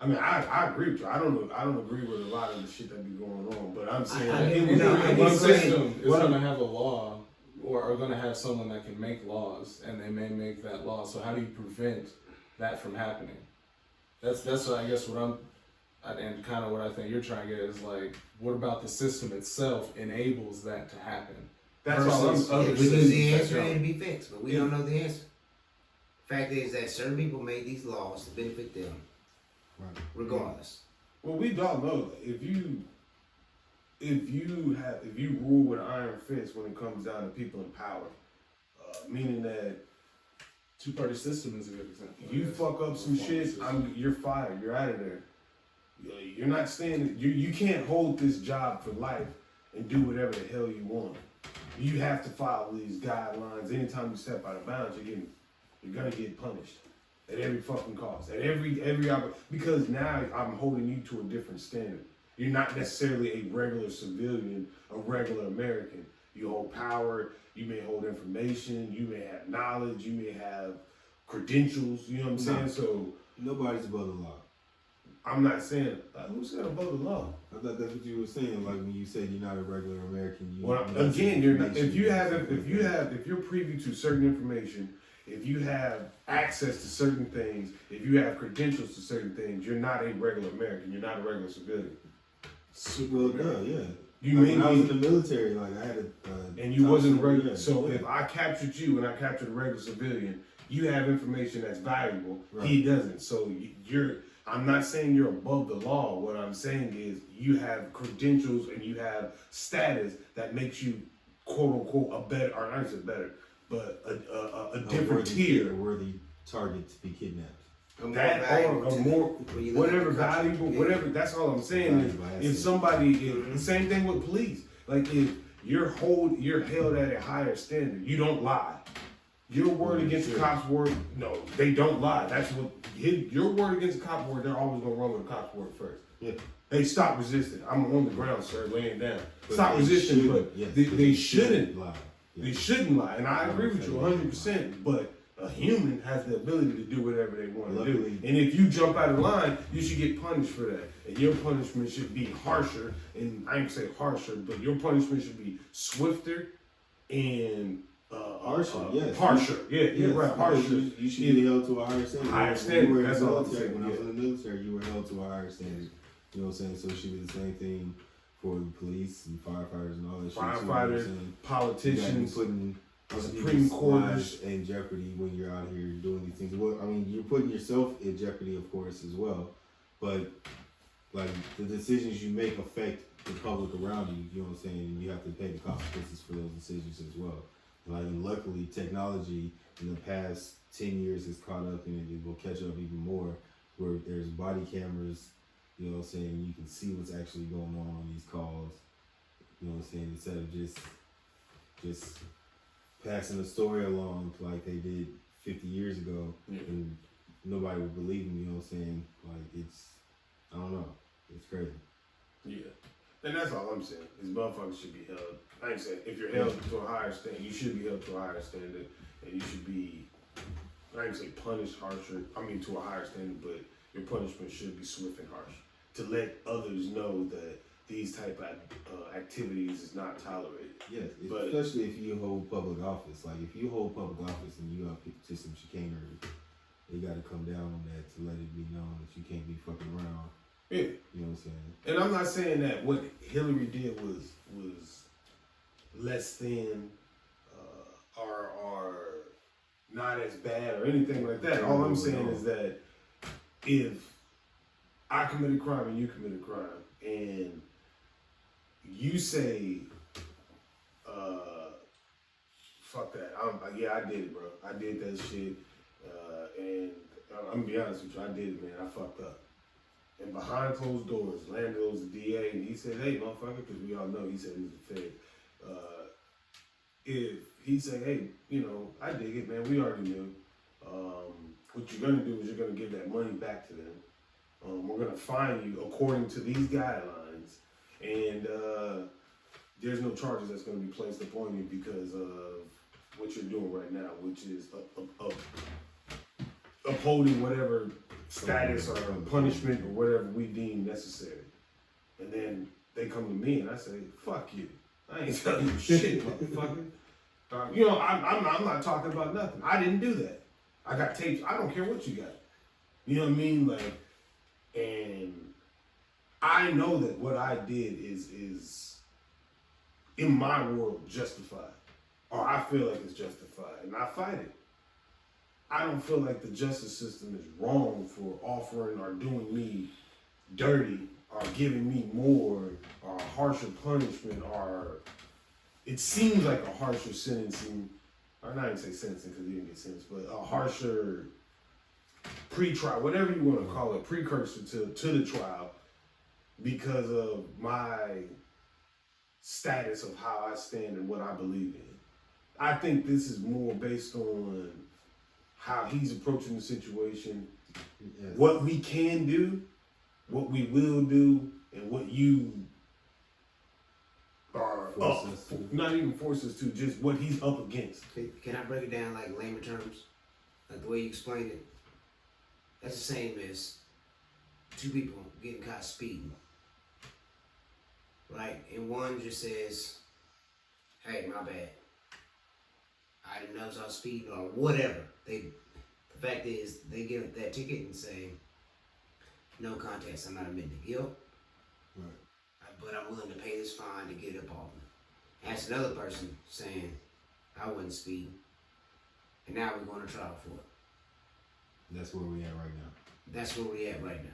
I mean, I agree with you. I don't agree with a lot of the shit that be going on, but I'm saying I it do was know. it One was system is what going to I'm- have a law, or are going to have someone that can make laws, and they may make that law. So how do you prevent that from happening? That's I guess what and kind of what I think you're trying to get is like, what about the system itself enables that to happen? That's all versus I'm- other If we knew the systems that answer, don't. it'd be fixed, but we don't know the answer. Fact is that certain people made these laws to benefit them, Right. regardless. Well, we don't know that. If you rule with an iron fist when it comes down to people in power, meaning that Two-party system is a good example. you fuck up some shit, you're fired. You're out of there. You're not staying. You can't hold this job for life and do whatever the hell you want. You have to follow these guidelines. Anytime you step out of bounds, you're gonna get punished at every fucking cost. At every because now I'm holding you to a different standard. You're not necessarily a regular civilian, a regular American. You hold power. You may hold information. You may have knowledge. You may have credentials. You know what I'm saying? So Nobody's above the law. I'm not saying who said above the law. I thought that's what you were saying. Like when you said you're not a regular American. Well, you again, you're not, if information, you're privy to certain information if you have access to certain things, if you have credentials to certain things, you're not a regular American. You're not a regular civilian. Well, yeah. You Like, may when I was in be, the military, like I had and you wasn't regular. Yeah, So yeah. if I captured you and I captured a regular civilian, you have information that's valuable. Right. He doesn't. So you're. I'm not saying you're above the law. What I'm saying is you have credentials and you have status that makes you, quote unquote, a better, or not just better, but a different tier. A worthy target to be kidnapped. That or a more whatever valuable, whatever. That's all I'm saying is if somebody, the same thing with police. Like if you're held at a higher standard. You don't lie. Your word against the cop's word, no, they don't lie. That's what your word against the cop's word. They're always gonna run with the cop's word first. Yeah. They stop resisting. I'm on the ground, sir, laying down. But Stop resisting, but they shouldn't lie. Yeah. They shouldn't lie, and I agree with you 100%. But a human has the ability to do whatever they want to do, and if you jump out of line, you should get punished for that. And your punishment should be harsher. And I ain't say harsher, but your punishment should be swifter and harsher. Yes. Harsher. Yeah, Yes. you're right. Harsher. You should be held to a higher standard. Higher standard. When That's all I'm saying. When I was in the military, you were held to a higher standard. You know what I'm saying? So it should be the same thing for the police and firefighters and all that shit. Firefighters, politicians, putting Supreme Court in jeopardy when you're out here doing these things. Well, I mean, you're putting yourself in jeopardy, of course, as well. But like the decisions you make affect the public around you. You know what I'm saying? And you have to pay the consequences for those decisions as well. Like, and luckily, technology in the past 10 years has caught up, and it will catch up even more. Where there's body cameras. You know what I'm saying? You can see what's actually going on these calls. You know what I'm saying? Instead of just passing the story along like they did 50 years ago, and nobody would believe them. You know what I'm saying? Like I don't know. It's crazy. Yeah. And that's all I'm saying. Is motherfuckers should be held. I ain't saying if you're held to a higher standard, you should be held to a higher standard, and you should be, I ain't say punished harsher. I mean to a higher standard, but your punishment should be swift and harsh to let others know that these type of activities is not tolerated. Yes, but especially if you hold public office. Like if you hold public office and you up to some chicanery, they got to come down on that to let it be known that you can't be fucking around. Yeah. You know what I'm saying? And I'm not saying that what Hillary did was less than or not as bad or anything like that. All I'm saying is that if I commit a crime and you commit a crime and you say, fuck that, yeah, I did it, bro. I did that shit. And I'm gonna be honest with you, I did it, man. I fucked up. And behind closed doors, landed was the DA, and he said, hey, motherfucker, because we all know he said he was a fed. If he said, hey, you know, I dig it, man, we already knew. What you're going to do is you're going to give that money back to them. We're going to fine you according to these guidelines. And there's no charges that's going to be placed upon you because of what you're doing right now, which is upholding whatever status or punishment or whatever we deem necessary. And then they come to me and I say, fuck you. I ain't telling you shit, motherfucker. You know, I'm not talking about nothing. I didn't do that. I got tapes. I don't care what you got. You know what I mean? Like, and I know that what I did is in my world justified. Or I feel like it's justified. And I fight it. I don't feel like the justice system is wrong for offering or doing me dirty or giving me more or a harsher punishment or it seems like a harsher sentencing, or not even say sentencing because he didn't get sentenced, but a harsher pre-trial, whatever you want to call it, precursor to the trial because of my status of how I stand and what I believe in. I think this is more based on how he's approaching the situation, what we can do, what we will do, and what you are not even force us to, just what he's up against. Can I break it down like layman terms? Like the way you explained it? That's the same as two people getting caught speeding. Right? And one just says, hey, my bad. I didn't know I was speeding or whatever. The fact is, they give that ticket and say, no contest, I'm not admitting to guilt, Right. but I'm willing to pay this fine to get it up off me. That's another person saying, I wasn't speeding, and now we're going to trial for it. That's where we at right now. That's where we at right now.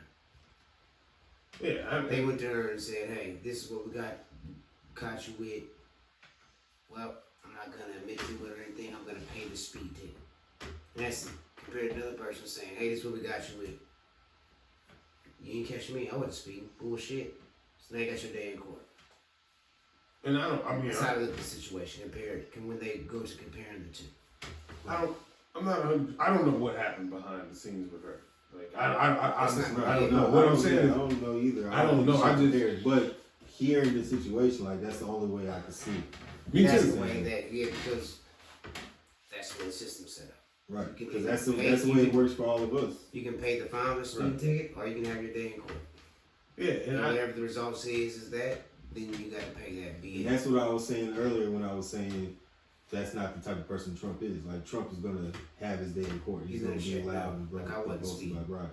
Yeah, They went to her and said, hey, this is what we caught you with. Well, I'm not going to admit to it or anything. I'm going to pay the speed ticket. And that's compared to another person saying, hey, this is what we got you with. You ain't catch me. I wasn't speeding. Bullshit. So now you got your day in court. and That's how I look at the situation when they go to comparing the two. I don't know what happened behind the scenes with her. Like I honestly, I don't know. I What I'm don't- saying, I don't know either. I don't know. I just there, but hearing the situation, like that's the only way I can see. me That's too. the way because that's the way the system's set up. Right, You can because either that's the way it works for all of us. You can pay the fine with a speeding ticket, or you can have your day in court. Yeah, And whatever the result is that, then you got to pay that And BS. that's what I was saying earlier when I was saying that's not the type of person Trump is. Like Trump is gonna have his day in court. He's gonna be shut loud down. and Like I wasn't speeding. like right.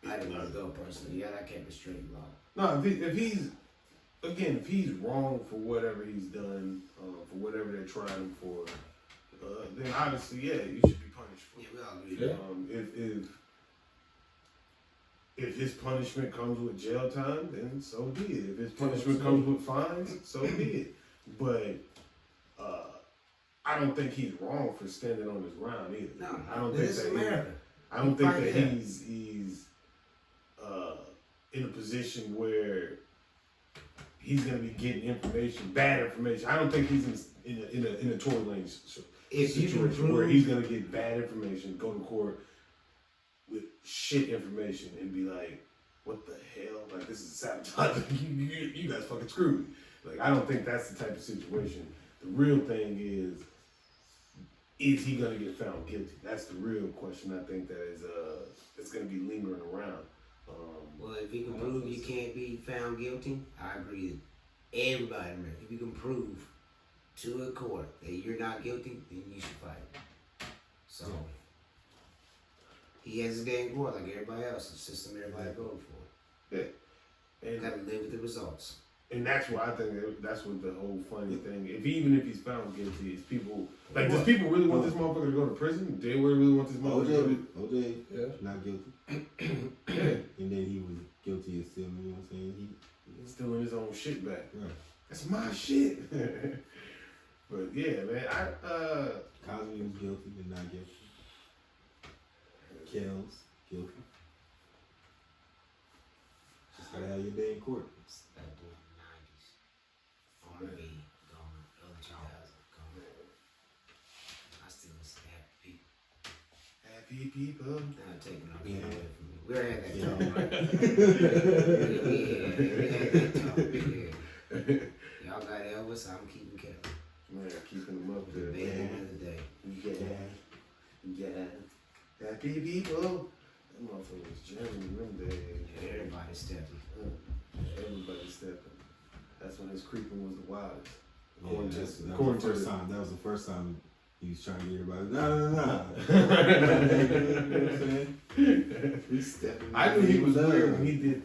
I didn't want to go personally. Yeah, I kept it straight law. No, if he's wrong for whatever he's done, for whatever they're trying him for, then obviously, yeah, you should be punished for Yeah, it. we all agree. Yeah. If his punishment comes with jail time, then so be it. If his punishment comes with fines, so be it. But I don't think he's wrong for standing on his ground either. No, I don't this think is that America. I don't think Right, that yeah. he's in a position where he's gonna be getting information, bad information. I don't think he's in a Tory Lane If you can situation where prove- he's gonna get bad information, go to court with shit information, and be like, "What the hell? Like this is sabotage. you guys fucking screwed me." Like I don't think that's the type of situation. The real thing is he gonna get found guilty? That's the real question. I think that is it's gonna be lingering around. Well, if you can prove you can't be found guilty, I agree with everybody in America. If you can prove to a court that you're not guilty, then you should fight. So he has his day in court like everybody else. The system everybody voted for. Yeah, and Gotta live with the results. And that's why I think that's what the whole funny thing. Even if he's found guilty, is people like does people really want this motherfucker to go to prison? They really want this motherfucker to go to OJ, Yeah. not guilty, yeah, and then he was guilty of stealing. You know what I'm saying? he's stealing his own shit back. Right. That's my shit. But yeah, man, Cosby was guilty and not guilty. Kells guilty. Just gotta have your day in court. Back in the 90s. R&B, gone. Early 2000s, gone. I still listen to happy people. happy people. Not taking off Yeah. away from me. We already had that Yeah. talk, right? we had that talk, yeah. Y'all got Elvis, I'm keeping Kevin. Man, keeping them up The there. baby Man. of the day. Yeah. Happy people. That motherfucker was jamming in them days. Everybody stepping. Everybody stepping. That's when his creeping was the wildest. Yeah, According to- that according was to the first the- time. That was the first time he was trying to get everybody. No. We stepping. I knew he was weird when he did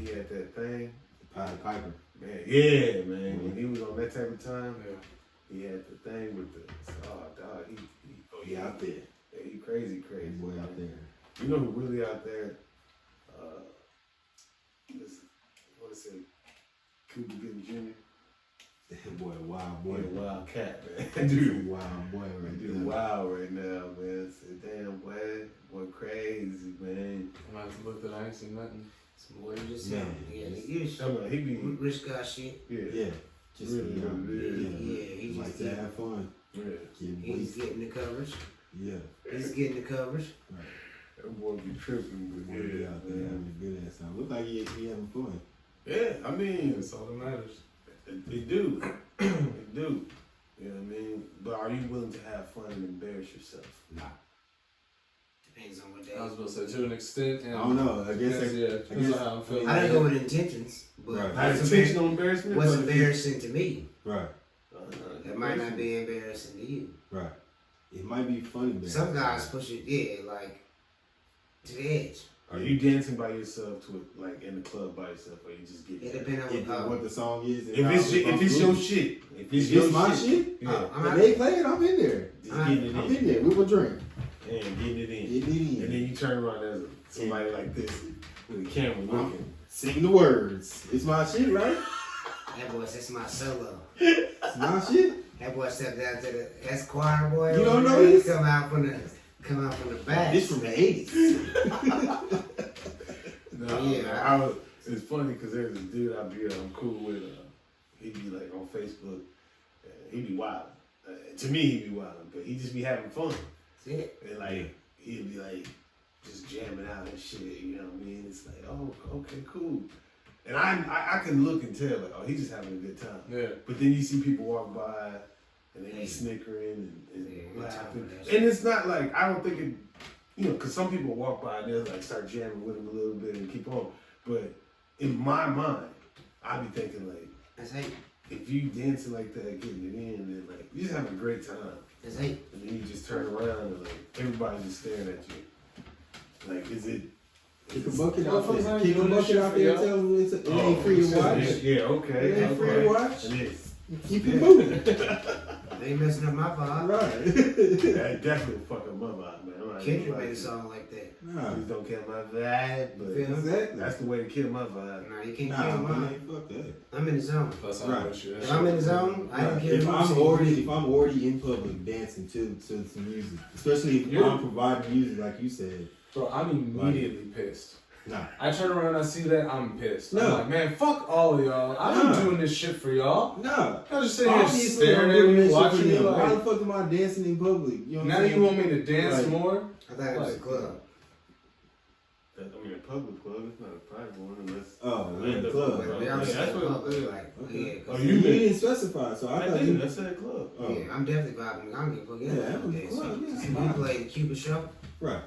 he had that thing. Pied Piper. Man, yeah, man. When he was on that type of time, Yeah. he had the thing with the dog. He out there. Yeah, he crazy. That boy out there. You know who really out there? What is it? Cuba Gooding Jr. That boy, wild Boy, boy. wild cat, man. Dude, Dude, wild boy right dude, there. wild right now, man. Say, damn, boy, crazy, man. I might have to look that I ain't seen nothing. Some more than just Man, him. Yeah, he Come on, he be, rich guy shit. Yeah, just Really, yeah, he like just to have fun. yeah. Get He's wasted. getting the coverage. Yeah, He's getting the coverage. right. That boy be tripping, but Boy, be out there man. having a good ass time. Look like he having fun. Yeah, I mean, That's all that matters. they do. They do. You know what I mean? But are you willing to have fun and embarrass yourself? Nah. Depends on what day. I was about to say to an extent. And I don't know. I guess yeah, depends on how I'm feeling. I didn't go with intentions, but Right. Not intentional embarrassment? what's but- embarrassing to me. right. That it might not be embarrassing to you. Right. It might be funny, but Some guys push it, like to the edge. Are you dancing by yourself to it, like in the club by yourself, or you just get It depends on what the song is. If it's your shit, if it's my shit, yeah. and they play it, I'm in there. Just getting it I'm in. in there with a drink. And getting it in. Getting it in. And then you turn around as somebody like this with a camera looking. Sing the words. It's my shit, right? That boy says my solo. It's my shit. That boy stepped down to the Esquire boy. You don't know there. this? Come out from the back. This from the 80s. No, Yeah. It's funny because there's this dude I'm cool with. He be like on Facebook. He be wild. To me, he be wild, but he just be having fun. That's it. And like he'd be like just jamming out and shit. You know what I mean? It's like, oh, okay, cool. And I can look and tell like, oh, he's just having a good time. Yeah. But then you see people walk by and they be snickering and Yeah, laughing. good time. And it's not like I don't think it. You know, because some people walk by and they'll like start jamming with him a little bit and keep on. But in my mind, I be thinking like, That's hate. if you dancing like that, getting it in, then like you just having a great time. That's hate. And then you just turn around and like everybody's just staring at you. Like, is it? Keep a bucket out Motherfuckers there. ain't Keep a doing this bucket shit out for there. y'all. Tell them it ain't free to watch. Yeah, okay. It ain't free to watch. It is. Keep it moving. They ain't messing up my vibe. Right. That definitely fuck up my vibe, man. I'm like, Kendrick made a song like that. Nah. Please don't kill my vibe, but Feel me? Exactly. that's the way to kill my vibe. Nah, you can't Nah, kill man, mine. fuck that. I'm in the zone. That's how Right. much shit. If I'm in the zone, I don't care If who I'm sings. already in public dancing to music, especially if I'm providing music like you said, Bro, I'm immediately pissed. nah. I turn around and I see that, I'm pissed. No. I'm like, man, fuck all of y'all. I'm not doing this shit for y'all. Nah. Y'all just sitting here Obviously, I'm staring at doing me, this shit watching for me them. Why the like, fuck am I dancing in public? You know what now I'm saying? you want me to dance Like- more? I thought it was a club. I mean, a public club, it's not a private one unless. Oh, Yeah, in the the club. But we Yeah, always that's say what- public, yeah. like, Okay. yeah. Oh, 'cause you You did. didn't specify, so I I thought did. you. I said club. Oh. Yeah, I'm definitely vibing. I'm getting fucking Yeah, I'm dancing. club, yeah. So we play the Cupid Shuffle. Right.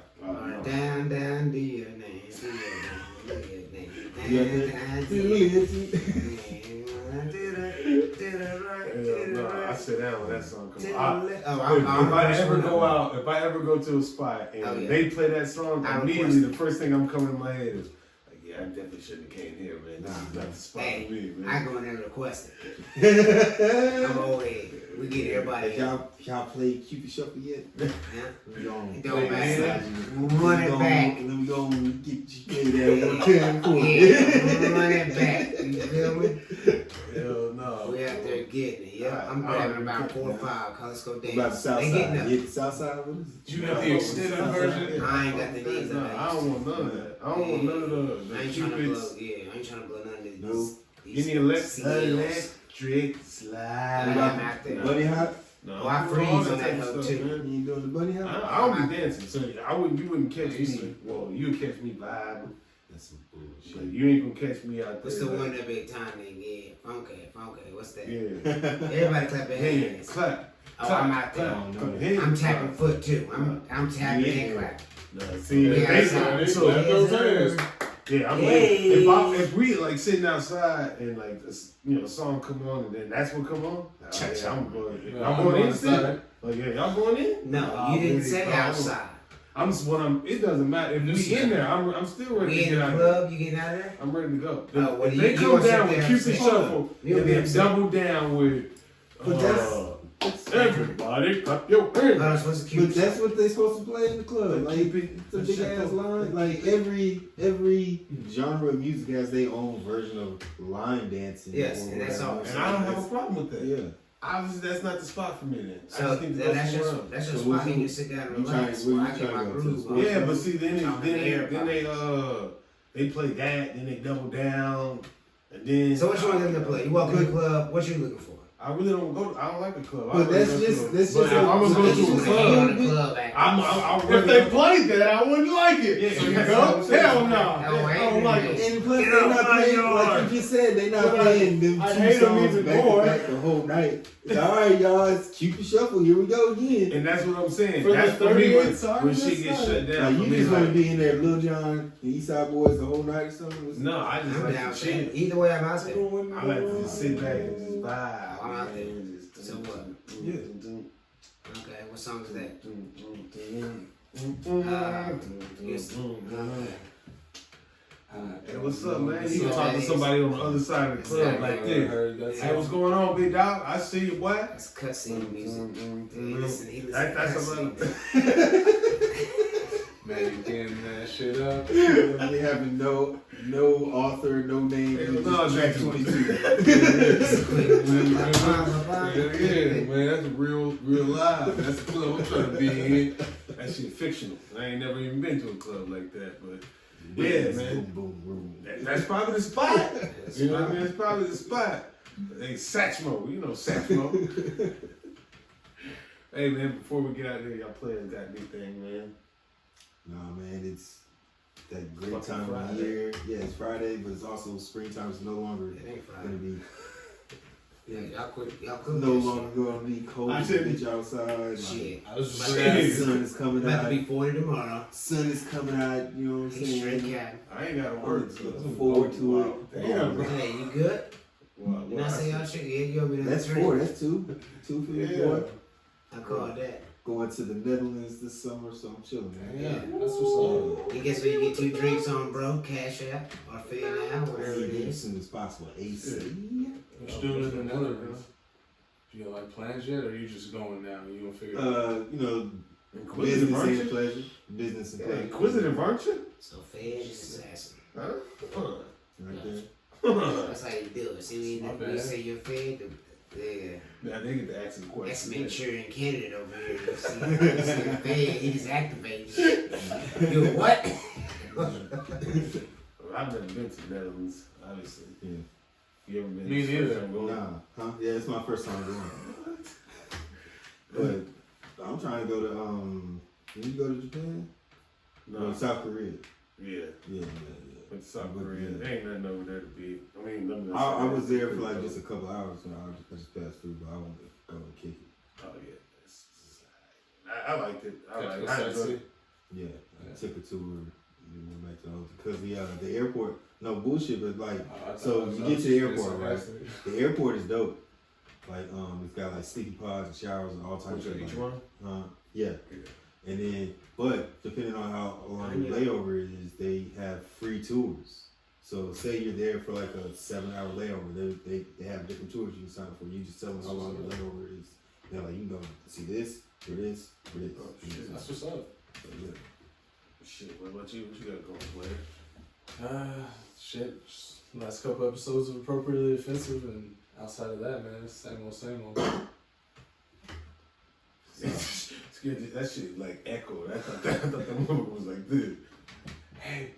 Down, down, do your name, do your name, do Yeah, your name. Down, down, do the right, do Hell the no, right. I sit down when that song To comes the on. left. Oh, If I ever I'm go out, if I ever go to a spot and Oh, yeah. they play that song, I immediately request the first thing I'm coming in my head is like, yeah, I definitely shouldn't have came here, man. This is not the spot Hey, for me, I man. go in there and request it. I'm old head. We get everybody. Y'all play Cupid Shuffle yet? Yeah. We gon' It don't matter. we Run it gon' back. Let me go and get you play that one time for you. Yeah, run it back. You feel me? Hell no. We out there getting it. Yeah, I'm grabbing about 4 or 5. Cause let's go What about the dance. South They Side? getting You up. hit the South Side with us? You got the extended version? I ain't got the knees No, of I don't want none of that. I don't want none of the I ain't trying to blow. Cupids. Yeah, I ain't trying to blow none of these. No. Give me electric slide. What about out there? Bunny Hop? No, Oh, I I'm freeze all on that that type of hoe, stuff, too. man. You ain't doing the Bunny Hop? I don't be dancing, so you wouldn't catch me. Well, you would catch me vibing, That's some but bullshit. you ain't gonna catch me out there. What's the like, one that big time nigga? Yeah, funky. What's that? Yeah. Everybody clap their Hands, hands. clap. Oh, clap, I'm out there. clap, clap, hands, I'm tapping clap. foot too. I'm tapping Yeah. and clap. No, see, Yeah, they, that's so, Clap those hands. yeah, I'm Hey. like, if we like sitting outside and like this, a song come on and then that's what come on. Yeah, I'm going. Yeah, I'm going in inside. still. Like, yeah, y'all going in? No, Nah, you didn't really, say bro. outside. I'm just when I'm. It doesn't matter if we in there. I'm still ready We to in get the out of there. club, you getting out of there? I'm ready to go. Oh, well, if you- they you come gonna sit down there with and Cupid say- Shuffle You'll and be then upset. double down with But everybody clap your hands. No, it's supposed to But keep. that's what they supposed to play in the club. The Like Cupid- the the big ass shuffle. line. Like every genre of music has their own version of line dancing. Yes, or and that's whatever. all. And I don't have a problem with that. Yeah. Obviously, that's not the spot for me then. I So just need to go that's somewhere your else. that's your So spot. what You you- can sit down and you trying- relax. where While you I get trying my to go to? groove on. Yeah, but see, then Talking they play that, then they double down, and then. So what you want them to play? You walk in the club. What you looking for? I really don't go. I don't like a club. But that's But just if I'm gonna go that's to a just club, The club act. I'll If they played that, I wouldn't like it. Yeah, So you that's go? what I'm saying. Hell no. Oh, I don't like it. And plus, Get they're out not my playing, yard. like you just said, they're not But playing them I two hate 'em songs even back more. to back the whole night. It's all right, y'all, it's Cupid Shuffle, here we go again. And that's what I'm saying. For the That's for me 30th time, when shit that's gets fine. shut down. Like, for you me, just want like, to be in there, Lil Jon, the East Side Boys the whole night or something? No, I just I'm like down to for that. chill. Either way, I'm out there. I like to just sit back and just vibe. I'm out there. man. So what? Okay, what song is that? Yes. Okay. Hey, what's up, man? You can talk to somebody on the other side of the club like this. Hey, what's going on, big dog? I see you, boy. That's cutscene music. He listen That's to about cutscenes. Man, you can't that shit up. We having no author, no name. No, track just 22. Yeah, man, that's real live. That's the club I'm trying to be in. That shit fictional. I ain't never even been to a club like that, but yeah, man. Boom, boom, boom. That's probably the spot. You know what I mean? It's probably the spot. Hey, Satchmo, you know Satchmo. Hey, man, before we get out of here, y'all players got anything, man? Nah, man, it's that great Fucking time of Friday. year. Yeah, it's Friday, but it's also springtime. It's no longer It ain't Friday. gonna be Yeah, y'all quit. Y'all quit. no longer gonna be cold I as a said- bitch outside. Shit. I was just Shit. saying. Sun is coming About to out. be 40 tomorrow. Sun is coming out. You know what I'm He's straight saying? cat. I ain't got a word to Looking forward to it. Damn, bro. Hey, you good? What, Did I say y'all shit? Yeah, you over there? That's 4. That's 2. 2 for your boy. I called that. Going to the Netherlands this summer, so I'm chilling, man. Yeah, that's what's up. You guess where you get 2 drinks on, bro? Cash App or Fair Now, whatever it As is. soon as possible. AC. What you doing in the Netherlands? Do you have like plans yet, or are you just going now? You gonna figure it out? You know, Inquisitive, business aren't and you? pleasure. Business and pleasure. Inquisitive, aren't you? So Fed is assassin. Huh? Right there. That's how you do it. See, My when bad. you say you're Fed, the Now they get to ask the question. ex-Manchurian candidate over here, you see you're Fed, he just activates. You what? I've never been to the Netherlands, obviously. Yeah. You ever been? Me to neither. first time going? Nah, huh? Yeah, it's my first time going. But I'm trying to go to Did you go to Japan? No. South Korea. Yeah. Yeah. Went to South But, Korea. yeah. There ain't nothing over there to be. I mean, nothing I was there for like just a couple hours, so I just passed through, but I wanted to go and kick it. Oh yeah. I liked it. I Yeah, liked it. that's I enjoyed sexy. it. Yeah, I took a tour and went back to the hotel because the airport, no bullshit, but like, so you get to the airport, right? The airport is dope. Like, it's got like sleeping pods and showers and all types of Each shit. one. Yeah. And then, but depending on how long the layover is, they have free tours. So say you're there for like a 7-hour layover, they have different tours you can sign up for. You just tell them how long the layover is. They're like, you can go see this, for this, for this. Oh, shit. That's what's up. So, yeah. Shit. What about you? What you got going, player? Shit. Just last couple episodes of Appropriately Offensive, and outside of that, man, it's same old, same old. It's good. That shit like echoed. I thought that movie was like this. Hey.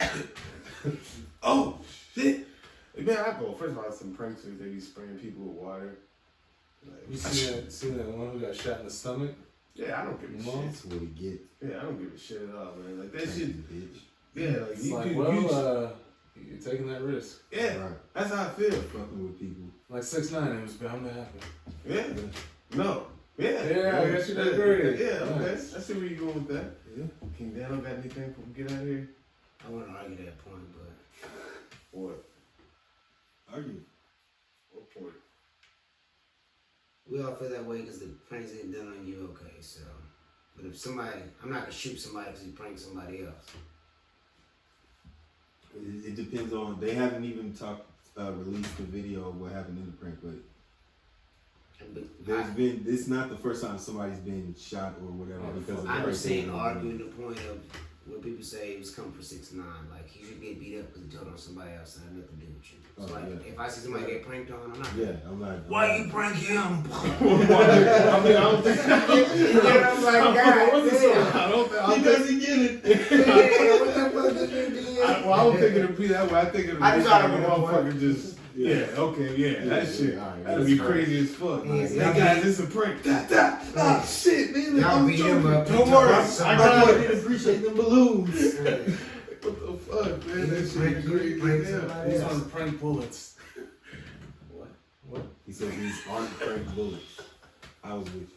Oh shit. Man, I go. First of all, some pranksters, they be spraying people with water. Like, You seen that one who got shot in the stomach? yeah, I don't give a Mom? shit. That's what he gets. Yeah, I don't give a shit at all, man. Like that Crazy shit. bitch. Yeah, like It's you like, could well, use. you're taking that risk. Yeah, Right. that's how I feel. Fucking with people. Like 6ix9ine, it was bound to happen. Yeah. No. Yeah. Yeah, I guess you agree. Yeah. Okay. Nice. I see where you going with that. Yeah. King Dano got anything before we get out of here? I want to argue that point, but What? Argue. What point? we all feel that way because the pranks ain't done on you, okay, so. But if somebody, I'm not going to shoot somebody because he pranked somebody else. It depends on. They haven't even released the video of what happened in the prank, but there's been. It's not the first time somebody's been shot or whatever because of the I'm prank. just saying, arguing the point of when people say it was coming for 6ix9ine, like he should get beat up because he told on somebody else and had nothing to do with you. So Oh, like, yeah. if I see somebody get pranked on, I'm not. Yeah, I'm like. Why you prank him? I mean, I don't think. I'm like, God, What's this damn. song? I don't think. He doesn't get it. Yeah, what the fuck did you do? Well, I don't think it'll be that way. I think it'll be I just thought like a it was motherfucker just. Yeah. Okay. Yeah. That shit. Alright, That'd be that's crazy as fuck. Yeah, Like, y'all hey guys, beat- this is a prank. Ah, shit, man. Y'all I'm beat him joking. up. Don't worry. I didn't appreciate the balloons. What the fuck, man? That shit Prank is you, crazy. prank Damn. somebody He's else. on prank bullets. What? He said these aren't prank bullets. I was with you.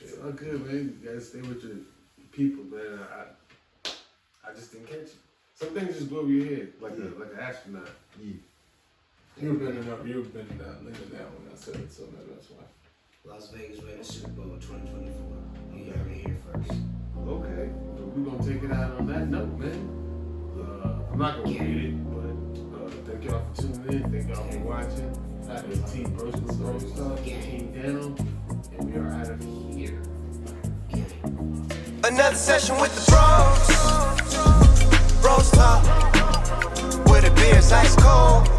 It's all good, man. You gotta stay with your people, man. I just didn't catch it. Some things just go over your head, like an astronaut. Yeah. You've been down when I said it, so maybe that's why. Las Vegas Raiders Super Bowl 2024. You heard it here first. Okay, so we're gonna take it out on that note, man. I'm not gonna read it, but thank y'all for tuning in. Thank y'all for watching. It's T BrosTalk, King Dano, and we are out of here. Another session with the bros. Bros talk. Where the beer's ice cold.